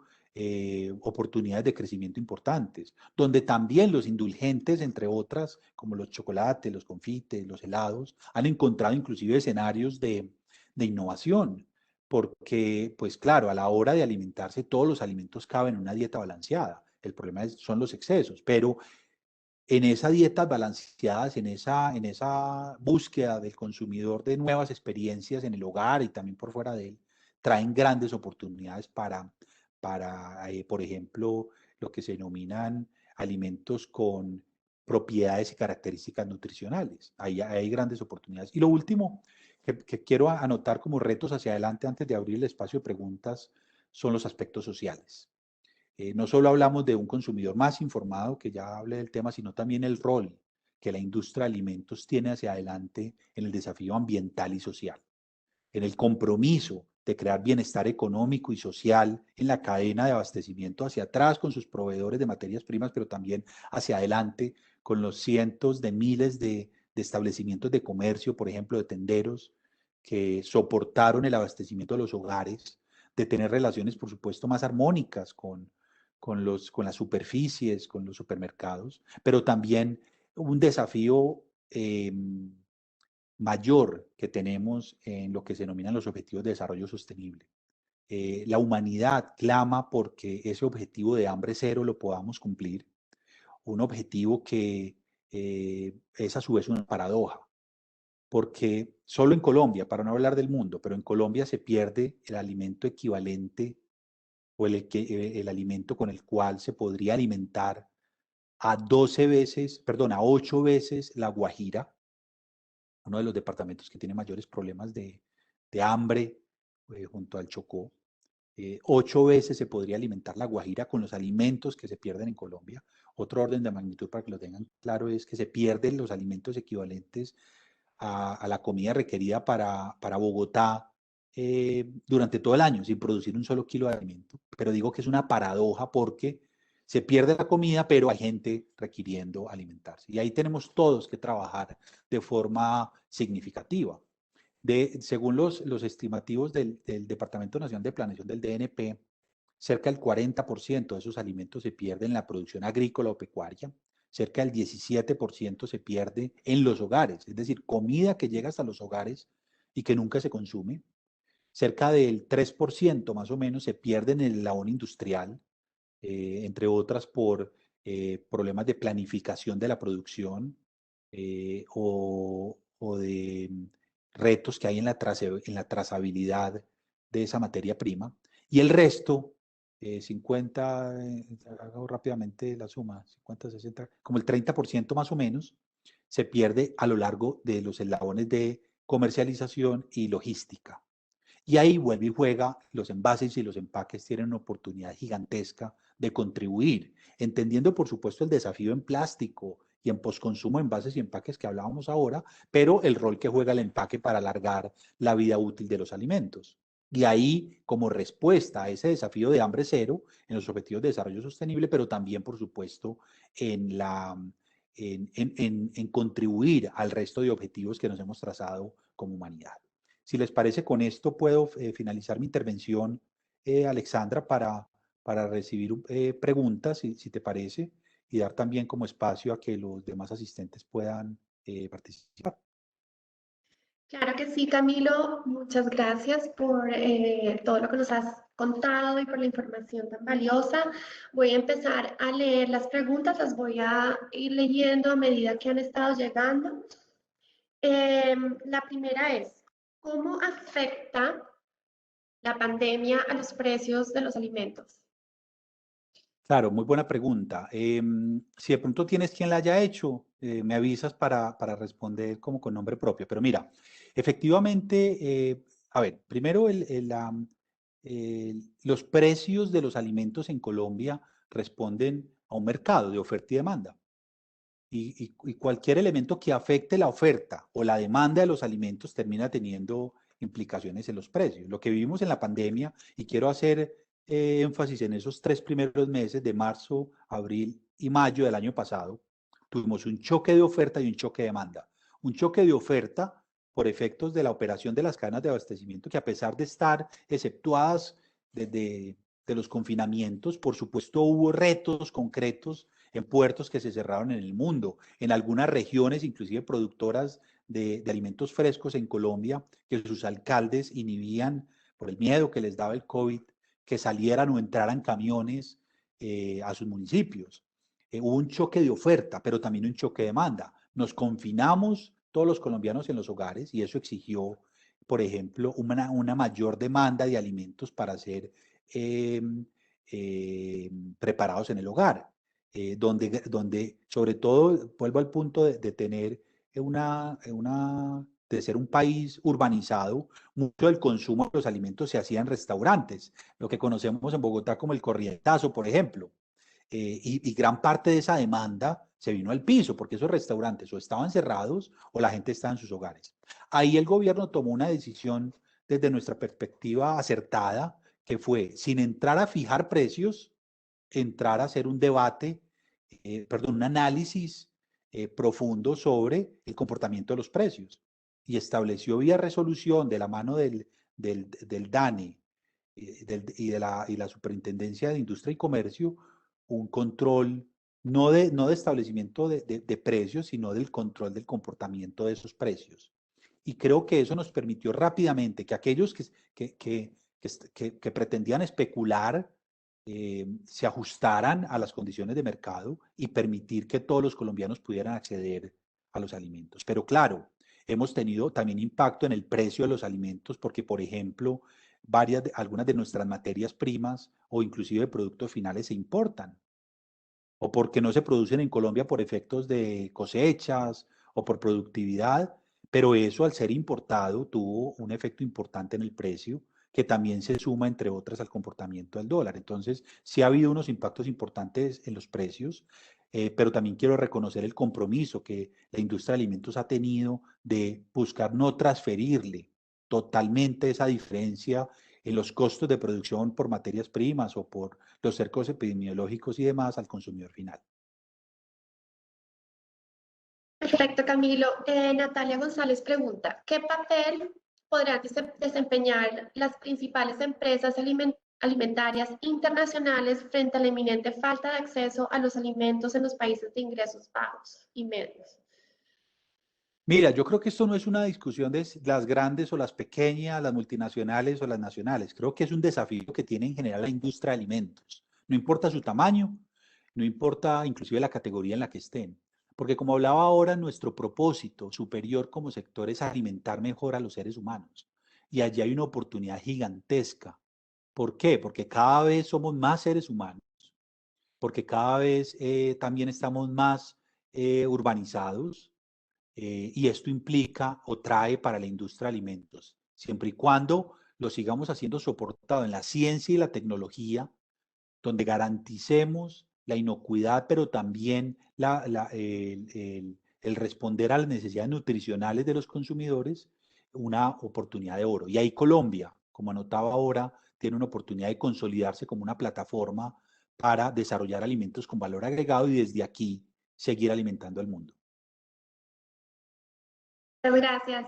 [SPEAKER 2] oportunidades de crecimiento importantes, donde también los indulgentes, entre otras, como los chocolates, los confites, los helados, han encontrado inclusive escenarios de innovación, porque, pues claro, a la hora de alimentarse, todos los alimentos caben en una dieta balanceada. El problema son los excesos, pero en esa dieta balanceadas, en esa búsqueda del consumidor de nuevas experiencias en el hogar y también por fuera de él, traen grandes oportunidades por ejemplo, lo que se denominan alimentos con propiedades y características nutricionales. Ahí hay grandes oportunidades. Y lo último que quiero anotar como retos hacia adelante antes de abrir el espacio de preguntas son los aspectos sociales. No solo hablamos de un consumidor más informado que ya hable del tema, sino también el rol que la industria de alimentos tiene hacia adelante en el desafío ambiental y social, en el compromiso de crear bienestar económico y social en la cadena de abastecimiento hacia atrás con sus proveedores de materias primas, pero también hacia adelante con los cientos de miles de establecimientos de comercio, por ejemplo, de tenderos, que soportaron el abastecimiento de los hogares, de tener relaciones, por supuesto, más armónicas con las superficies, con los supermercados, pero también un desafío mayor que tenemos en lo que se denominan los objetivos de desarrollo sostenible. La humanidad clama porque ese objetivo de hambre cero lo podamos cumplir, un objetivo que es a su vez una paradoja, porque solo en Colombia, para no hablar del mundo, pero en Colombia se pierde el alimento equivalente o el alimento con el cual se podría alimentar a 12 veces, perdón, a 8 veces La Guajira, uno de los departamentos que tiene mayores problemas de hambre junto al Chocó. 8 veces se podría alimentar La Guajira con los alimentos que se pierden en Colombia. Otro orden de magnitud para que lo tengan claro es que se pierden los alimentos equivalentes a la comida requerida para Bogotá durante todo el año, sin producir un solo kilo de alimento. Pero digo que es una paradoja porque se pierde la comida, pero hay gente requiriendo alimentarse. Y ahí tenemos todos que trabajar de forma significativa. Según los estimativos del Departamento Nacional de Planeación del DNP, cerca del 40% de esos alimentos se pierde en la producción agrícola o pecuaria, cerca del 17% se pierde en los hogares, es decir, comida que llega hasta los hogares y que nunca se consume, cerca del 3% más o menos se pierde en el eslabón industrial, entre otras por problemas de planificación de la producción o de retos que hay en la trazabilidad de esa materia prima. Y el resto, 50, hago rápidamente la suma, 50, 60, como el 30% más o menos, se pierde a lo largo de los eslabones de comercialización y logística. Y ahí vuelve y juega, los envases y los empaques tienen una oportunidad gigantesca de contribuir, entendiendo por supuesto el desafío en plástico y en postconsumo, envases y empaques que hablábamos ahora, pero el rol que juega el empaque para alargar la vida útil de los alimentos. Y ahí, como respuesta a ese desafío de hambre cero, en los objetivos de desarrollo sostenible, pero también, por supuesto, en contribuir al resto de objetivos que nos hemos trazado como humanidad. Si les parece, con esto puedo finalizar mi intervención, Alexandra, para recibir preguntas, si te parece, y dar también como espacio a que los demás asistentes puedan participar.
[SPEAKER 1] Claro que sí, Camilo. Muchas gracias por todo lo que nos has contado y por la información tan valiosa. Voy a empezar a leer las preguntas, las voy a ir leyendo a medida que han estado llegando. La primera es, ¿cómo afecta la pandemia a los precios de los alimentos?
[SPEAKER 2] Claro, muy buena pregunta. Si de pronto tienes quien la haya hecho, me avisas para responder como con nombre propio. Pero mira, efectivamente, a ver, primero los precios de los alimentos en Colombia responden a un mercado de oferta y demanda. Y cualquier elemento que afecte la oferta o la demanda de los alimentos termina teniendo implicaciones en los precios. Lo que vivimos en la pandemia, y quiero hacer énfasis en esos 3 primeros meses de marzo, abril y mayo del año pasado, tuvimos un choque de oferta y un choque de demanda. Un choque de oferta por efectos de la operación de las cadenas de abastecimiento que, a pesar de estar exceptuadas de los confinamientos, por supuesto hubo retos concretos en puertos que se cerraron en el mundo, en algunas regiones, inclusive productoras de alimentos frescos en Colombia, que sus alcaldes inhibían por el miedo que les daba el COVID, que salieran o entraran camiones a sus municipios. Hubo un choque de oferta, pero también un choque de demanda. Nos confinamos todos los colombianos en los hogares y eso exigió, por ejemplo, una mayor demanda de alimentos para ser eh, preparados en el hogar. Donde sobre todo, vuelvo al punto de tener de ser un país urbanizado, mucho del consumo de los alimentos se hacía en restaurantes, lo que conocemos en Bogotá como el corrientazo, por ejemplo. Y gran parte de esa demanda se vino al piso, porque esos restaurantes o estaban cerrados o la gente estaba en sus hogares. Ahí el gobierno tomó una decisión desde nuestra perspectiva acertada, que fue, sin entrar a fijar precios, entrar a hacer un debate, perdón, un análisis profundo sobre el comportamiento de los precios y estableció vía resolución de la mano del DANE y la Superintendencia de Industria y Comercio un control no de establecimiento de precios, sino del control del comportamiento de esos precios. Y creo que eso nos permitió rápidamente que aquellos que que pretendían especular, se ajustaran a las condiciones de mercado y permitir que todos los colombianos pudieran acceder a los alimentos. Pero claro, hemos tenido también impacto en el precio de los alimentos porque, por ejemplo, algunas de nuestras materias primas o inclusive productos finales se importan o porque no se producen en Colombia por efectos de cosechas o por productividad, pero eso al ser importado tuvo un efecto importante en el precio que también se suma, entre otras, al comportamiento del dólar. Entonces, sí ha habido unos impactos importantes en los precios, pero también quiero reconocer el compromiso que la industria de alimentos ha tenido de buscar no transferirle totalmente esa diferencia en los costos de producción por materias primas o por los cercos epidemiológicos y demás al consumidor final.
[SPEAKER 1] Perfecto, Camilo. Natalia González pregunta, ¿qué papel podrán desempeñar las principales empresas alimentarias internacionales frente a la inminente falta de acceso a los alimentos en los países de ingresos bajos y medios?
[SPEAKER 2] Mira, yo creo que esto no es una discusión de las grandes o las pequeñas, las multinacionales o las nacionales. Creo que es un desafío que tiene en general la industria de alimentos. No importa su tamaño, no importa inclusive la categoría en la que estén. Porque como hablaba ahora, nuestro propósito superior como sector es alimentar mejor a los seres humanos. Y allí hay una oportunidad gigantesca. ¿Por qué? Porque cada vez somos más seres humanos, porque cada vez también estamos más urbanizados, y esto implica o trae para la industria de alimentos, siempre y cuando lo sigamos haciendo soportado en la ciencia y la tecnología, donde garanticemos la inocuidad, pero también el responder a las necesidades nutricionales de los consumidores, una oportunidad de oro. Y ahí Colombia, como anotaba ahora, tiene una oportunidad de consolidarse como una plataforma para desarrollar alimentos con valor agregado y desde aquí seguir alimentando al mundo.
[SPEAKER 1] Muchas gracias.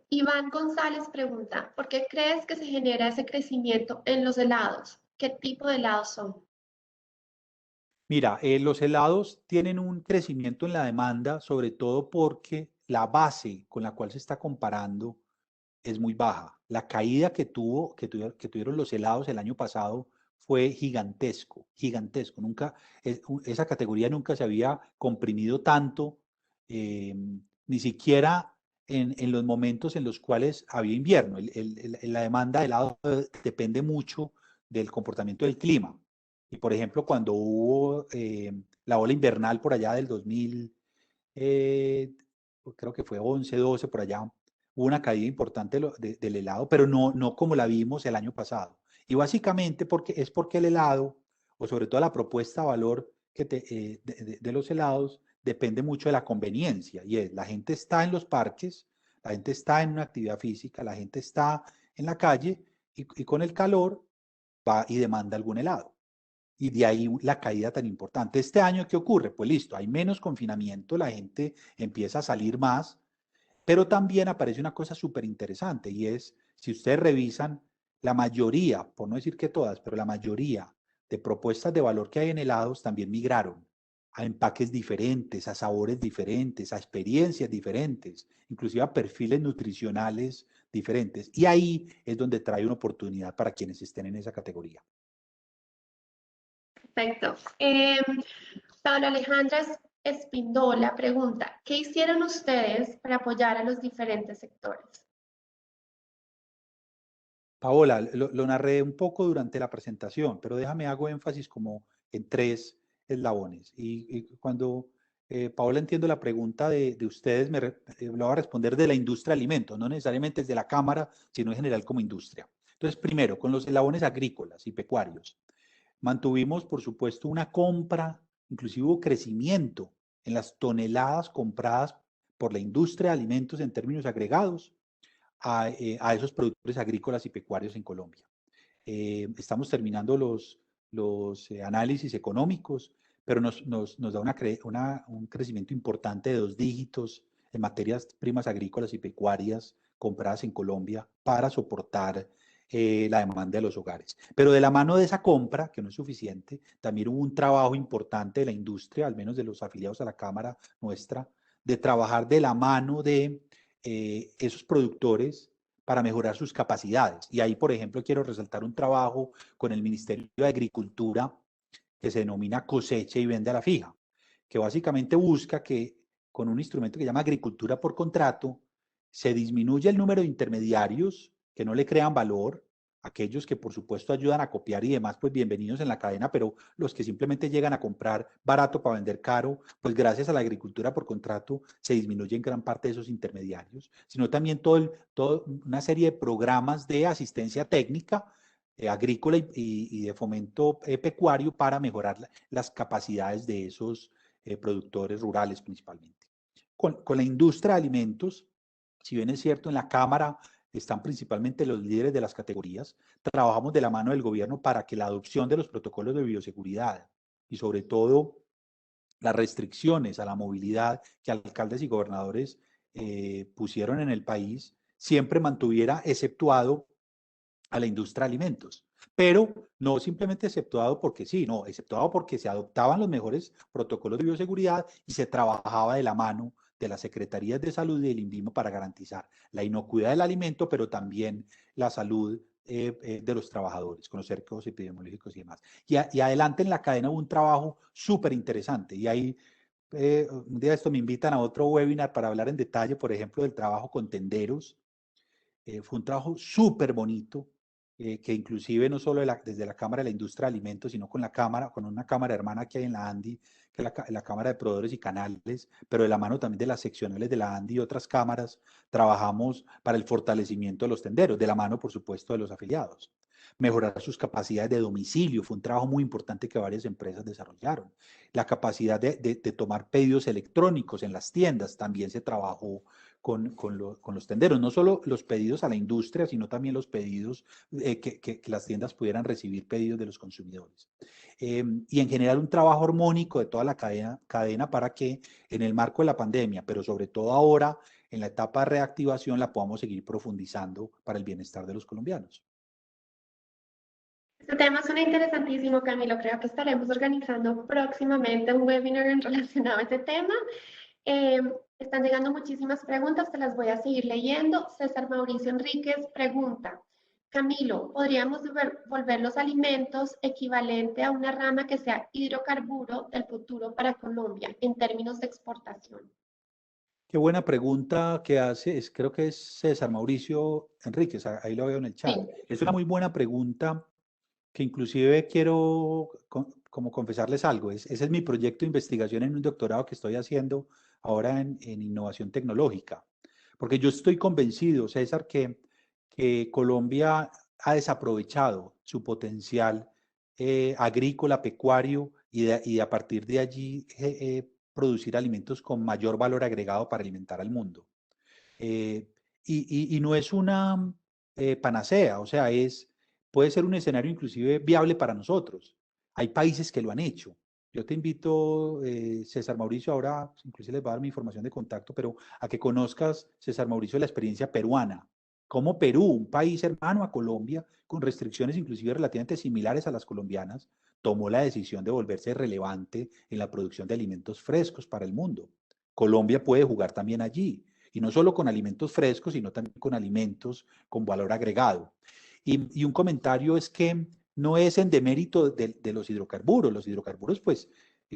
[SPEAKER 1] Iván González pregunta, ¿por qué crees que se genera ese crecimiento en los helados? ¿Qué tipo de helados son?
[SPEAKER 2] Mira, los helados tienen un crecimiento en la demanda, sobre todo porque la base con la cual se está comparando es muy baja. La caída que tuvieron los helados el año pasado fue gigantesco, gigantesco. Esa categoría nunca se había comprimido tanto, eh, ni siquiera en los momentos en los cuales había invierno. La demanda de helado depende mucho del comportamiento del clima. Y por ejemplo, cuando hubo la ola invernal por allá del 2000, creo que fue 11, 12, por allá, hubo una caída importante del helado, pero no como la vimos el año pasado. Y básicamente porque el helado, o sobre todo la propuesta de valor de los helados, depende mucho de la conveniencia. Y es, la gente está en los parques, la gente está en una actividad física, la gente está en la calle y con el calor va y demanda algún helado. Y de ahí la caída tan importante. Este año, ¿qué ocurre? Pues listo, hay menos confinamiento, la gente empieza a salir más, pero también aparece una cosa súper interesante y es, si ustedes revisan, la mayoría, por no decir que todas, pero la mayoría de propuestas de valor que hay en helados también migraron a empaques diferentes, a sabores diferentes, a experiencias diferentes, inclusive a perfiles nutricionales diferentes. Y ahí es donde trae una oportunidad para quienes estén en esa categoría.
[SPEAKER 1] Perfecto. Pablo Alejandra Espindola pregunta, ¿qué hicieron ustedes para apoyar a los diferentes sectores?
[SPEAKER 2] Paola, lo narré un poco durante la presentación, pero déjame hago énfasis como en tres eslabones. Y cuando, Paola, entiendo la pregunta de ustedes, lo voy a responder de la industria de alimentos, no necesariamente desde la Cámara, sino en general como industria. Entonces, primero, con los eslabones agrícolas y pecuarios. Mantuvimos, por supuesto, una compra, inclusive hubo crecimiento en las toneladas compradas por la industria de alimentos en términos agregados a esos productores agrícolas y pecuarios en Colombia. Estamos terminando los análisis económicos, pero nos da un crecimiento importante de 2 dígitos en materias primas agrícolas y pecuarias compradas en Colombia para soportar la demanda de los hogares. Pero de la mano de esa compra, que no es suficiente, también hubo un trabajo importante de la industria, al menos de los afiliados a la Cámara nuestra, de trabajar de la mano de esos productores para mejorar sus capacidades. Y ahí, por ejemplo, quiero resaltar un trabajo con el Ministerio de Agricultura que se denomina Cosecha y Vende a la Fija, que básicamente busca que con un instrumento que se llama agricultura por contrato, se disminuye el número de intermediarios que no le crean valor, aquellos que por supuesto ayudan a copiar y demás, pues bienvenidos en la cadena, pero los que simplemente llegan a comprar barato para vender caro, pues gracias a la agricultura por contrato se disminuye en gran parte de esos intermediarios, sino también todo una serie de programas de asistencia técnica agrícola y de fomento pecuario para mejorar las capacidades de esos productores rurales principalmente. Con la industria de alimentos, si bien es cierto, en la Cámara están principalmente los líderes de las categorías, trabajamos de la mano del gobierno para que la adopción de los protocolos de bioseguridad y sobre todo las restricciones a la movilidad que alcaldes y gobernadores pusieron en el país siempre mantuviera exceptuado a la industria de alimentos, pero no simplemente exceptuado porque sí, no, exceptuado porque se adoptaban los mejores protocolos de bioseguridad y se trabajaba de la mano de las secretarías de salud y del INVIMA para garantizar la inocuidad del alimento, pero también la salud de los trabajadores, con los cercos epidemiológicos y demás. Y adelante en la cadena hubo un trabajo súper interesante y ahí un día de esto me invitan a otro webinar para hablar en detalle, por ejemplo, del trabajo con tenderos. Fue un trabajo súper bonito, que inclusive no solo desde la Cámara de la Industria de Alimentos, sino con una cámara hermana que hay en la ANDI, que es la Cámara de Proveedores y Canales, pero de la mano también de las seccionales de la ANDI y otras cámaras, trabajamos para el fortalecimiento de los tenderos, de la mano, por supuesto, de los afiliados. Mejorar sus capacidades de domicilio, fue un trabajo muy importante que varias empresas desarrollaron. La capacidad de tomar pedidos electrónicos en las tiendas, también se trabajó con los tenderos, no solo los pedidos a la industria, sino también los pedidos, que las tiendas pudieran recibir pedidos de los consumidores. Y en general un trabajo armónico de toda la cadena para que en el marco de la pandemia, pero sobre todo ahora en la etapa de reactivación, la podamos seguir profundizando para el bienestar de los colombianos.
[SPEAKER 1] Este tema suena interesantísimo, Camilo. Creo que estaremos organizando próximamente un webinar en relacionado a este tema. Eh, Están llegando muchísimas preguntas, te las voy a seguir leyendo. César Mauricio Enríquez pregunta, Camilo, ¿podríamos volver los alimentos equivalente a una rama que sea hidrocarburo del futuro para Colombia en términos de exportación?
[SPEAKER 2] Qué buena pregunta que hace, creo que es César Mauricio Enríquez, ahí lo veo en el
[SPEAKER 1] Sí.
[SPEAKER 2] chat. Es una muy buena pregunta que inclusive quiero como confesarles algo. Ese es mi proyecto de investigación en un doctorado que estoy haciendo ahora en innovación tecnológica. Porque yo estoy convencido, César, que Colombia ha desaprovechado su potencial agrícola, pecuario, y a partir de allí producir alimentos con mayor valor agregado para alimentar al mundo. Eh, y no es una panacea, o sea, puede ser un escenario inclusive viable para nosotros. Hay países que lo han hecho. Yo te invito, César Mauricio, ahora inclusive les voy a dar mi información de contacto, pero a que conozcas, César Mauricio, la experiencia peruana. Como Perú, un país hermano a Colombia, con restricciones inclusive relativamente similares a las colombianas, tomó la decisión de volverse relevante en la producción de alimentos frescos para el mundo. Colombia puede jugar también allí, y no solo con alimentos frescos, sino también con alimentos con valor agregado. Y un comentario es que no es en demérito de los hidrocarburos. Los hidrocarburos, pues,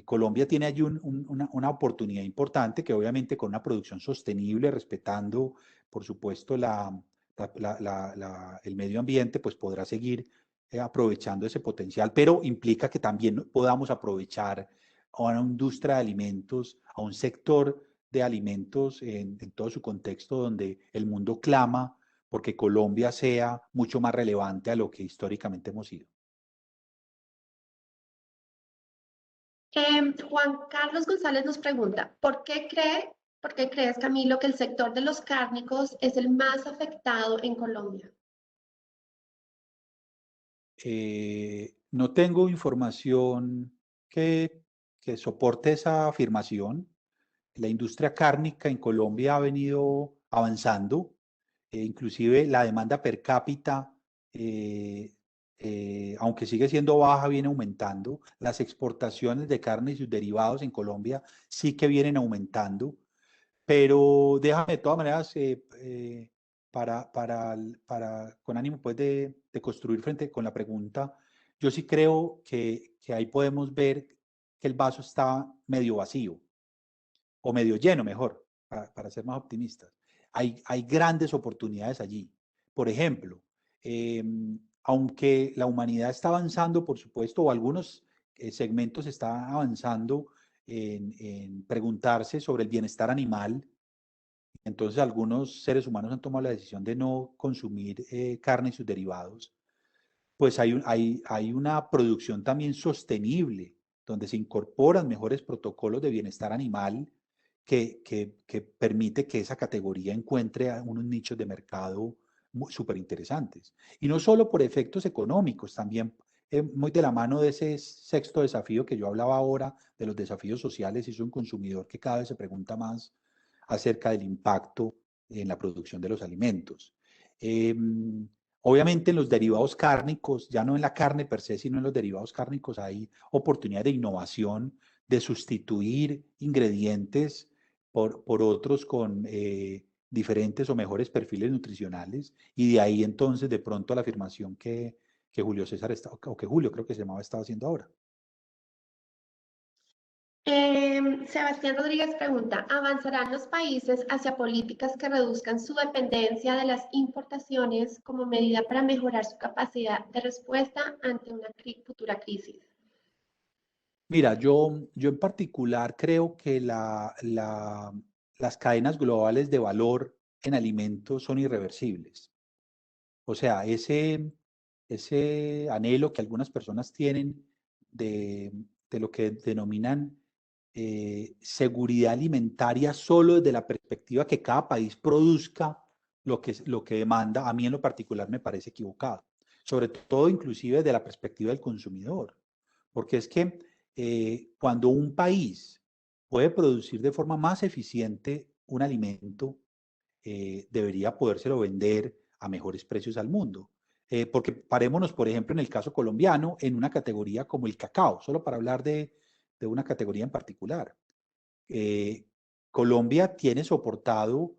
[SPEAKER 2] Colombia tiene allí una oportunidad importante que obviamente con una producción sostenible, respetando, por supuesto, el medio ambiente, pues podrá seguir aprovechando ese potencial, pero implica que también podamos aprovechar a una industria de alimentos, a un sector de alimentos en todo su contexto donde el mundo clama porque Colombia sea mucho más relevante a lo que históricamente hemos sido.
[SPEAKER 1] Juan Carlos González nos pregunta, por qué crees, Camilo, que el sector de los cárnicos es el más afectado en Colombia?
[SPEAKER 2] No tengo información que soporte esa afirmación. La industria cárnica en Colombia ha venido avanzando, inclusive la demanda per cápita, aunque sigue siendo baja, viene aumentando. Las exportaciones de carne y sus derivados en Colombia sí que vienen aumentando, pero déjame de todas maneras con ánimo pues de construir frente con la pregunta, yo sí creo que ahí podemos ver que el vaso está medio vacío, o medio lleno mejor, para ser más optimistas. Hay grandes oportunidades allí. Por ejemplo, eh, aunque la humanidad está avanzando, por supuesto, o algunos segmentos están avanzando en preguntarse sobre el bienestar animal, entonces algunos seres humanos han tomado la decisión de no consumir carne y sus derivados, pues hay una producción también sostenible, donde se incorporan mejores protocolos de bienestar animal que permite que esa categoría encuentre unos nichos de mercado súper interesantes. Y no solo por efectos económicos, también muy de la mano de ese sexto desafío que yo hablaba ahora, de los desafíos sociales, y soy un consumidor que cada vez se pregunta más acerca del impacto en la producción de los alimentos. Obviamente en los derivados cárnicos, ya no en la carne per se, sino en los derivados cárnicos hay oportunidad de innovación, de sustituir ingredientes por otros con diferentes o mejores perfiles nutricionales, y de ahí entonces de pronto la afirmación que Julio César, o que Julio creo que se llamaba, estaba haciendo ahora.
[SPEAKER 1] Sebastián Rodríguez pregunta, ¿avanzarán los países hacia políticas que reduzcan su dependencia de las importaciones como medida para mejorar su capacidad de respuesta ante una futura crisis?
[SPEAKER 2] Mira, yo en particular creo que las cadenas globales de valor en alimentos son irreversibles. O sea, ese anhelo que algunas personas tienen de lo que denominan seguridad alimentaria solo desde la perspectiva que cada país produzca lo que demanda, a mí en lo particular me parece equivocado. Sobre todo, inclusive, desde la perspectiva del consumidor. Porque es que cuando un país puede producir de forma más eficiente un alimento, debería podérselo vender a mejores precios al mundo. Porque parémonos, por ejemplo, en el caso colombiano, en una categoría como el cacao, solo para hablar de una categoría en particular. Eh, Colombia tiene soportado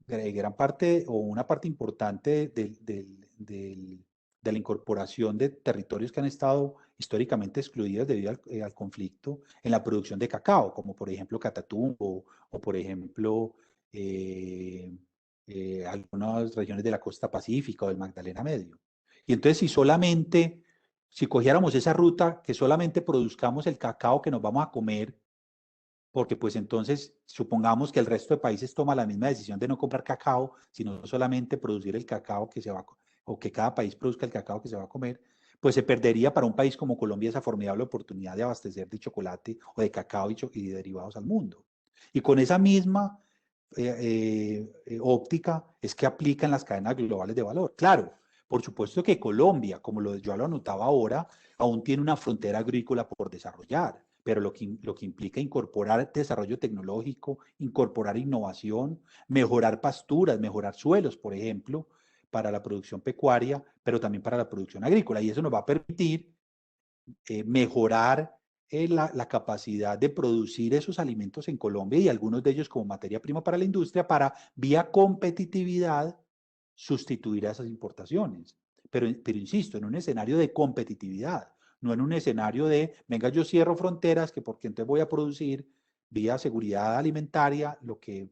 [SPEAKER 2] gran parte o una parte importante de la incorporación de territorios que han estado históricamente excluidos debido al conflicto en la producción de cacao, como por ejemplo Catatumbo o por ejemplo eh, algunas regiones de la costa pacífica o del Magdalena Medio. Y entonces si cogiéramos esa ruta, que solamente produzcamos el cacao que nos vamos a comer, porque pues entonces supongamos que el resto de países toma la misma decisión de no comprar cacao, sino solamente producir el cacao que se va a, o que cada país produzca el cacao que se va a comer, pues se perdería para un país como Colombia esa formidable oportunidad de abastecer de chocolate o de cacao y de derivados al mundo. Y con esa misma óptica es que aplican las cadenas globales de valor. Claro, por supuesto que Colombia, como yo lo anotaba ahora, aún tiene una frontera agrícola por desarrollar, pero lo que implica incorporar desarrollo tecnológico, incorporar innovación, mejorar pasturas, mejorar suelos, por ejemplo, para la producción pecuaria, pero también para la producción agrícola. Y eso nos va a permitir mejorar la capacidad de producir esos alimentos en Colombia, y algunos de ellos como materia prima para la industria, para vía competitividad sustituir a esas importaciones. Pero insisto, en un escenario de competitividad, no en un escenario de, venga, yo cierro fronteras, que porque entonces voy a producir vía seguridad alimentaria lo que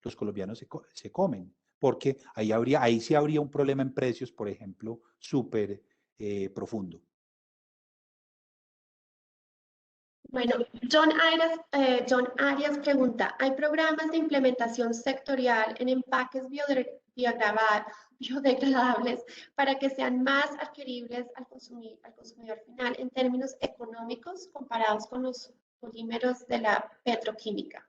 [SPEAKER 2] los colombianos se comen, porque ahí sí habría un problema en precios, por ejemplo, súper profundo.
[SPEAKER 1] Bueno, John Arias pregunta, ¿hay programas de implementación sectorial en empaques biodegradables para que sean más adquiribles al consumidor final en términos económicos comparados con los polímeros de la petroquímica?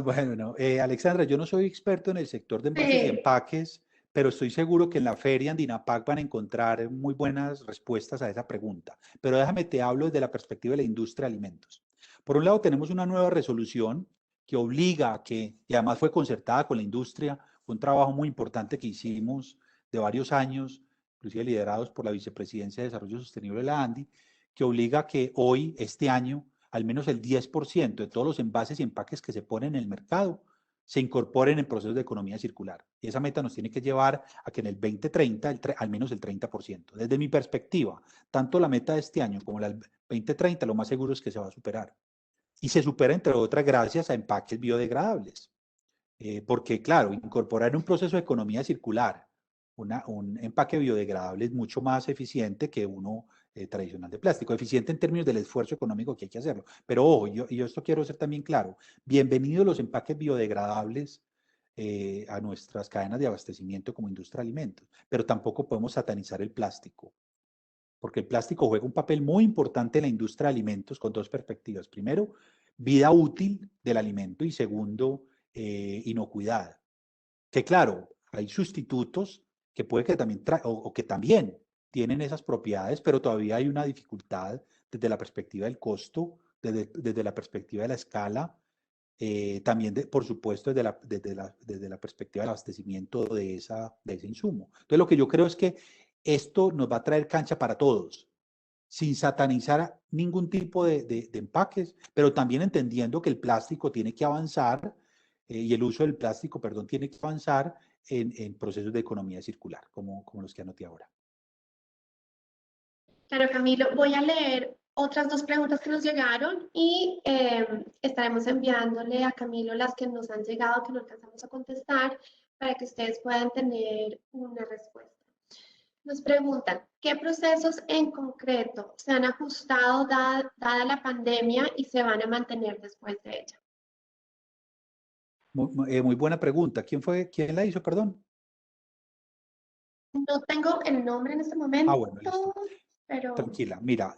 [SPEAKER 2] Bueno, no. Alexandra, yo no soy experto en el sector de envases y
[SPEAKER 1] Sí.
[SPEAKER 2] empaques, pero estoy seguro que en la feria Andinapac van a encontrar muy buenas respuestas a esa pregunta. Pero déjame te hablo desde la perspectiva de la industria de alimentos. Por un lado, tenemos una nueva resolución que obliga a que, y además fue concertada con la industria, fue un trabajo muy importante que hicimos de varios años, inclusive liderados por la Vicepresidencia de Desarrollo Sostenible de la ANDI, que obliga a que hoy, este año, al menos el 10% de todos los envases y empaques que se ponen en el mercado se incorporen en procesos de economía circular. Y esa meta nos tiene que llevar a que en el 2030 al menos el 30%. Desde mi perspectiva, tanto la meta de este año como la del 2030, lo más seguro es que se va a superar. Y se supera, entre otras, gracias a empaques biodegradables. Porque, claro, incorporar en un proceso de economía circular un empaque biodegradable es mucho más eficiente que uno tradicional de plástico. Eficiente en términos del esfuerzo económico que hay que hacerlo. Pero ojo, yo esto quiero ser también claro. Bienvenidos los empaques biodegradables a nuestras cadenas de abastecimiento como industria de alimentos. Pero tampoco podemos satanizar el plástico. Porque el plástico juega un papel muy importante en la industria de alimentos con dos perspectivas. Primero, vida útil del alimento y segundo, inocuidad. Que claro, hay sustitutos que puede que también o que también tienen esas propiedades, pero todavía hay una dificultad desde la perspectiva del costo, desde la perspectiva de la escala, también, por supuesto, desde la perspectiva del abastecimiento de ese insumo. Entonces, lo que yo creo es que esto nos va a traer cancha para todos, sin satanizar ningún tipo de empaques, pero también entendiendo que el plástico tiene que avanzar y el uso del plástico, perdón, tiene que avanzar en procesos de economía circular, como los que anoté ahora.
[SPEAKER 1] Claro, Camilo, voy a leer otras dos preguntas que nos llegaron y estaremos enviándole a Camilo las que nos han llegado, que no alcanzamos a contestar, para que ustedes puedan tener una respuesta. Nos preguntan, ¿qué procesos en concreto se han ajustado dada la pandemia y se van a mantener después de ella?
[SPEAKER 2] Muy buena pregunta. ¿Quién la hizo, perdón?
[SPEAKER 1] No tengo el nombre en este
[SPEAKER 2] Ah,
[SPEAKER 1] momento,
[SPEAKER 2] bueno, listo.
[SPEAKER 1] pero
[SPEAKER 2] Tranquila. Mira,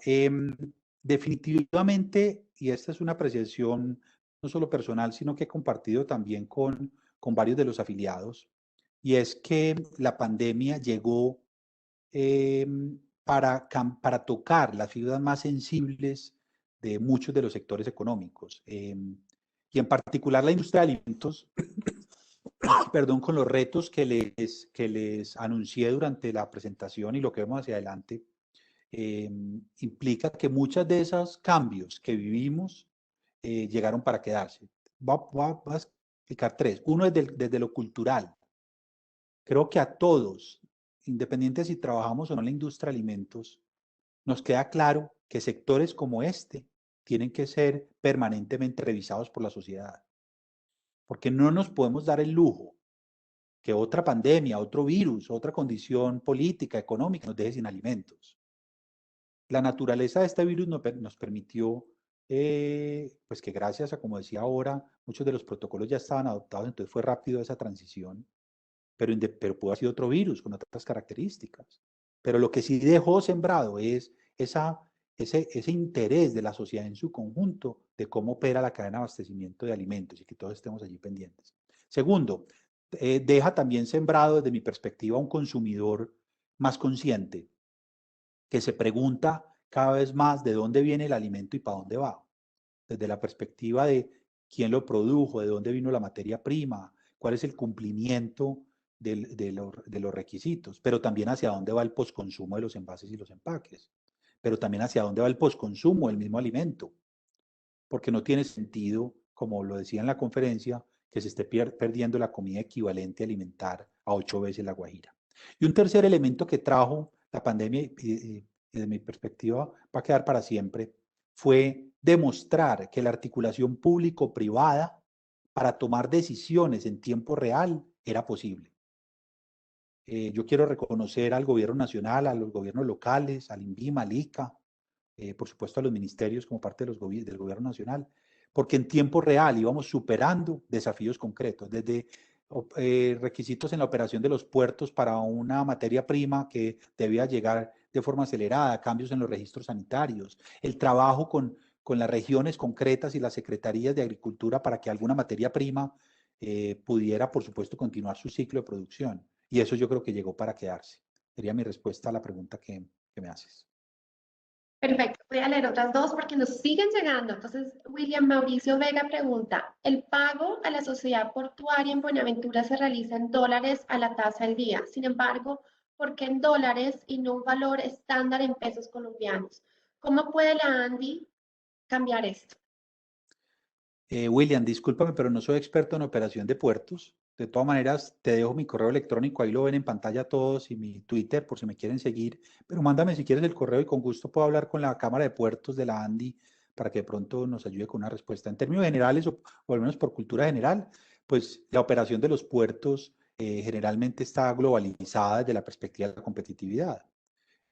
[SPEAKER 2] definitivamente, y esta es una apreciación no solo personal, sino que he compartido también con varios de los afiliados, y es que la pandemia llegó para tocar las fibras más sensibles de muchos de los sectores económicos, y en particular la industria de alimentos, perdón, con los retos que les anuncié durante la presentación y lo que vemos hacia adelante, implica que muchos de esos cambios que vivimos llegaron para quedarse. Voy a explicar tres. Uno es desde lo cultural. Creo que a todos, independiente si trabajamos o no en la industria de alimentos, nos queda claro que sectores como este tienen que ser permanentemente revisados por la sociedad, porque no nos podemos dar el lujo que otra pandemia, otro virus, otra condición política, económica nos deje sin alimentos. La naturaleza de este virus nos permitió, pues que gracias a, como decía ahora, muchos de los protocolos ya estaban adoptados, entonces fue rápido esa transición, pero pudo haber sido otro virus con otras características. Pero lo que sí dejó sembrado es ese interés de la sociedad en su conjunto de cómo opera la cadena de abastecimiento de alimentos y que todos estemos allí pendientes. Segundo, deja también sembrado desde mi perspectiva un consumidor más consciente, que se pregunta cada vez más de dónde viene el alimento y para dónde va, desde la perspectiva de quién lo produjo, de dónde vino la materia prima, cuál es el cumplimiento de los requisitos, pero también hacia dónde va el postconsumo de los envases y los empaques, pero también hacia dónde va el postconsumo del mismo alimento, porque no tiene sentido, como lo decía en la conferencia, que se esté perdiendo la comida equivalente a alimentar a 8 veces la guajira. Y un tercer elemento que trajo la pandemia, y desde mi perspectiva va a quedar para siempre, fue demostrar que la articulación público-privada para tomar decisiones en tiempo real era posible. Yo quiero reconocer al gobierno nacional, a los gobiernos locales, al INVIMA, al ICA, por supuesto a los ministerios como parte de del gobierno nacional, porque en tiempo real íbamos superando desafíos concretos, desde requisitos en la operación de los puertos para una materia prima que debía llegar de forma acelerada, cambios en los registros sanitarios, el trabajo con las regiones concretas y las secretarías de Agricultura para que alguna materia prima pudiera, por supuesto, continuar su ciclo de producción. Y eso yo creo que llegó para quedarse. Sería mi respuesta a la pregunta que me haces.
[SPEAKER 1] perfecto. Voy a leer otras dos porque nos siguen llegando. Entonces, William Mauricio Vega pregunta, ¿el pago a la sociedad portuaria en Buenaventura se realiza en dólares a la tasa del día? Sin embargo, ¿por qué en dólares y no un valor estándar en pesos colombianos? ¿Cómo puede la ANDI cambiar esto?
[SPEAKER 2] William, discúlpame, pero no soy experto en operación de puertos. De todas maneras, te dejo mi correo electrónico, ahí lo ven en pantalla todos y mi Twitter por si me quieren seguir. Pero mándame si quieres el correo y con gusto puedo hablar con la Cámara de Puertos de la ANDI para que de pronto nos ayude con una respuesta. En términos generales, o al menos por cultura general, pues la operación de los puertos generalmente está globalizada desde la perspectiva de la competitividad.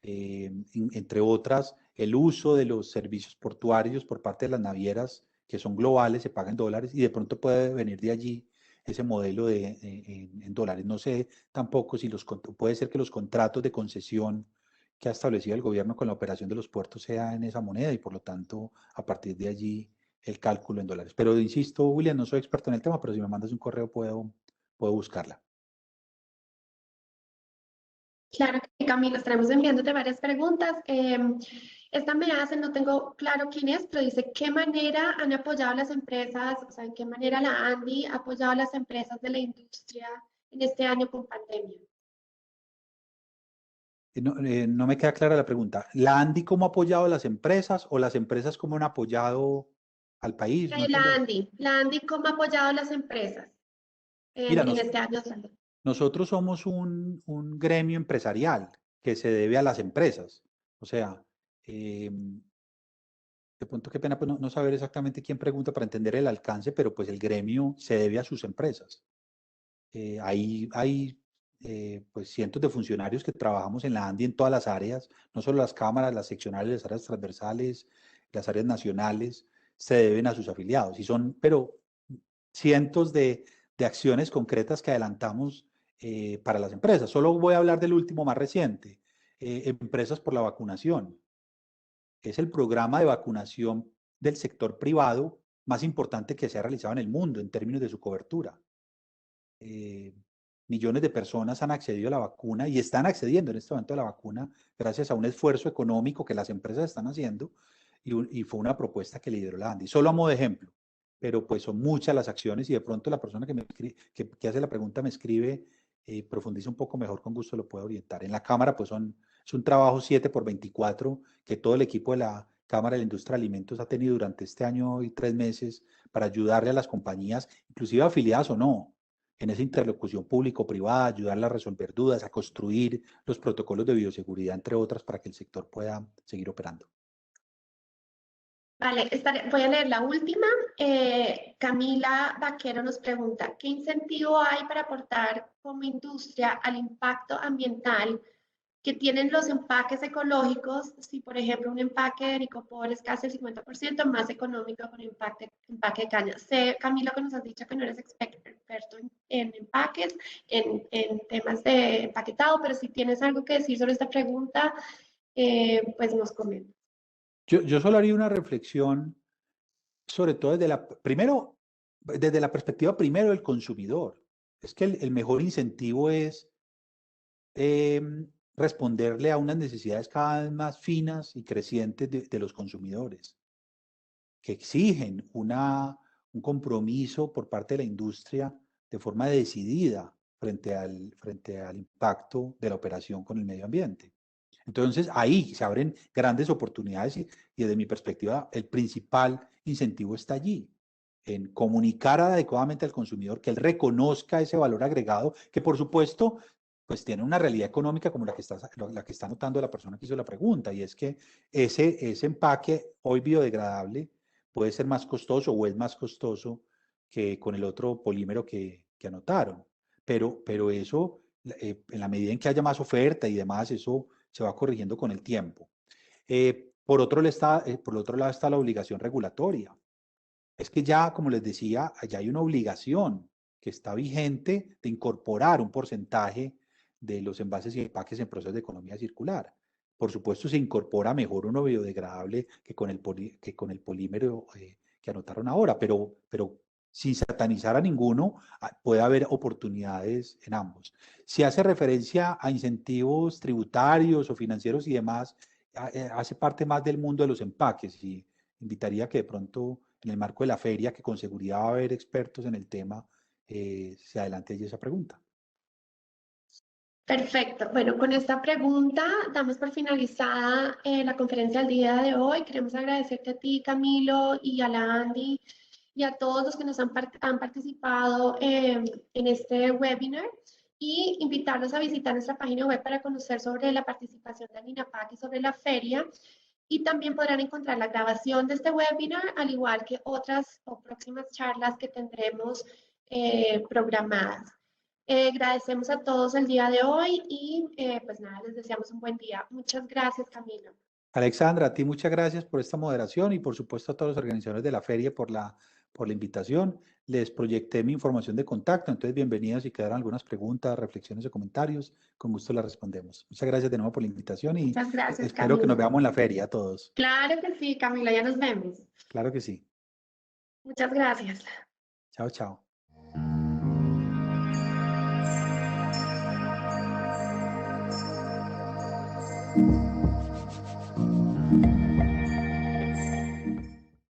[SPEAKER 2] Entre otras, el uso de los servicios portuarios por parte de las navieras que son globales, se pagan en dólares y de pronto puede venir de allí ese modelo en dólares. No sé tampoco si puede ser que los contratos de concesión que ha establecido el gobierno con la operación de los puertos sea en esa moneda y por lo tanto a partir de allí el cálculo en dólares. Pero insisto, William, no soy experto en el tema, pero si me mandas un correo puedo buscarla.
[SPEAKER 1] Claro que sí, Camilo, estaremos enviándote varias preguntas. Esta me hace, no tengo claro quién es, pero dice, ¿qué manera han apoyado las empresas, o sea, en qué manera la ANDI ha apoyado a las empresas de la industria en este año con pandemia?
[SPEAKER 2] No me queda clara la pregunta. ¿La ANDI cómo ha apoyado a las empresas o las empresas cómo han apoyado al país? No entiendo.
[SPEAKER 1] La ANDI, ¿cómo ha apoyado a las empresas
[SPEAKER 2] Mira,
[SPEAKER 1] en este año?
[SPEAKER 2] nosotros somos un gremio empresarial que se debe a las empresas. O sea, eh, de pronto qué pena pues, no saber exactamente quién pregunta para entender el alcance, pero pues el gremio se debe a sus empresas. Hay pues cientos de funcionarios que trabajamos en la ANDI en todas las áreas, no solo las cámaras, las seccionales, las áreas transversales, las áreas nacionales, se deben a sus afiliados. Y son, pero cientos de acciones concretas que adelantamos para las empresas. Solo voy a hablar del último más reciente, Empresas por la Vacunación. Es el programa de vacunación del sector privado más importante que se ha realizado en el mundo en términos de su cobertura. Millones de personas han accedido a la vacuna y están accediendo en este momento a la vacuna gracias a un esfuerzo económico que las empresas están haciendo y fue una propuesta que lideró la ANDI. Solo a modo de ejemplo, pero pues son muchas las acciones y de pronto la persona que hace la pregunta me escribe, profundiza un poco mejor, con gusto lo puede orientar. En la Cámara pues es un trabajo 7x24 que todo el equipo de la Cámara de la Industria de Alimentos ha tenido durante este año y 3 meses para ayudarle a las compañías, inclusive afiliadas o no, en esa interlocución público-privada, ayudarla a resolver dudas, a construir los protocolos de bioseguridad, entre otras, para que el sector pueda seguir operando.
[SPEAKER 1] Vale, voy a leer la última. Camila Vaquero nos pregunta, ¿qué incentivo hay para aportar como industria al impacto ambiental que tienen los empaques ecológicos? Si, por ejemplo, un empaque de Nicopor es casi el 50% más económico que un empaque de caña. Sé, Camila, que nos has dicho que no eres experto en empaques, en temas de empaquetado, pero si tienes algo que decir sobre esta pregunta, pues nos comenta.
[SPEAKER 2] Yo solo haría una reflexión, sobre todo primero, desde la perspectiva primero del consumidor. Es que el mejor incentivo es responderle a unas necesidades cada vez más finas y crecientes de los consumidores, que exigen un compromiso por parte de la industria de forma decidida frente al impacto de la operación con el medio ambiente. Entonces, ahí se abren grandes oportunidades y desde mi perspectiva, el principal incentivo está allí, en comunicar adecuadamente al consumidor, que él reconozca ese valor agregado, que por supuesto, pues tiene una realidad económica como la que está notando la persona que hizo la pregunta, y es que ese empaque hoy biodegradable puede ser más costoso o es más costoso que con el otro polímero que anotaron. Pero eso, en la medida en que haya más oferta y demás, eso se va corrigiendo con el tiempo. Por otro lado está la obligación regulatoria. Es que ya, como les decía, allá hay una obligación que está vigente de incorporar un porcentaje de los envases y empaques en procesos de economía circular. Por supuesto, se incorpora mejor uno biodegradable que con el polímero que anotaron ahora, pero sin satanizar a ninguno, puede haber oportunidades en ambos. Si hace referencia a incentivos tributarios o financieros y demás, hace parte más del mundo de los empaques y invitaría que de pronto en el marco de la feria, que con seguridad va a haber expertos en el tema, se adelante allí esa pregunta.
[SPEAKER 1] Perfecto. Bueno, con esta pregunta damos por finalizada la conferencia del día de hoy. Queremos agradecerte a ti, Camilo, y a la Andy y a todos los que nos han participado en este webinar y invitarlos a visitar nuestra página web para conocer sobre la participación de MINAPAC y sobre la feria. Y también podrán encontrar la grabación de este webinar, al igual que otras o próximas charlas que tendremos programadas. Agradecemos a todos el día de hoy y pues nada, les deseamos un buen día. Muchas gracias, Camilo.
[SPEAKER 2] Alexandra, a ti muchas gracias por esta moderación y por supuesto a todos los organizadores de la feria por la invitación. Les proyecté mi información de contacto, entonces bienvenidos. Si quedaran algunas preguntas, reflexiones o comentarios, con gusto las respondemos. Muchas gracias de nuevo por la invitación y
[SPEAKER 1] Muchas gracias,
[SPEAKER 2] espero
[SPEAKER 1] Camilo.
[SPEAKER 2] que nos veamos en la feria a todos.
[SPEAKER 1] Claro que sí, Camilo, ya nos vemos.
[SPEAKER 2] Claro que sí.
[SPEAKER 1] Muchas gracias.
[SPEAKER 2] Chao, chao.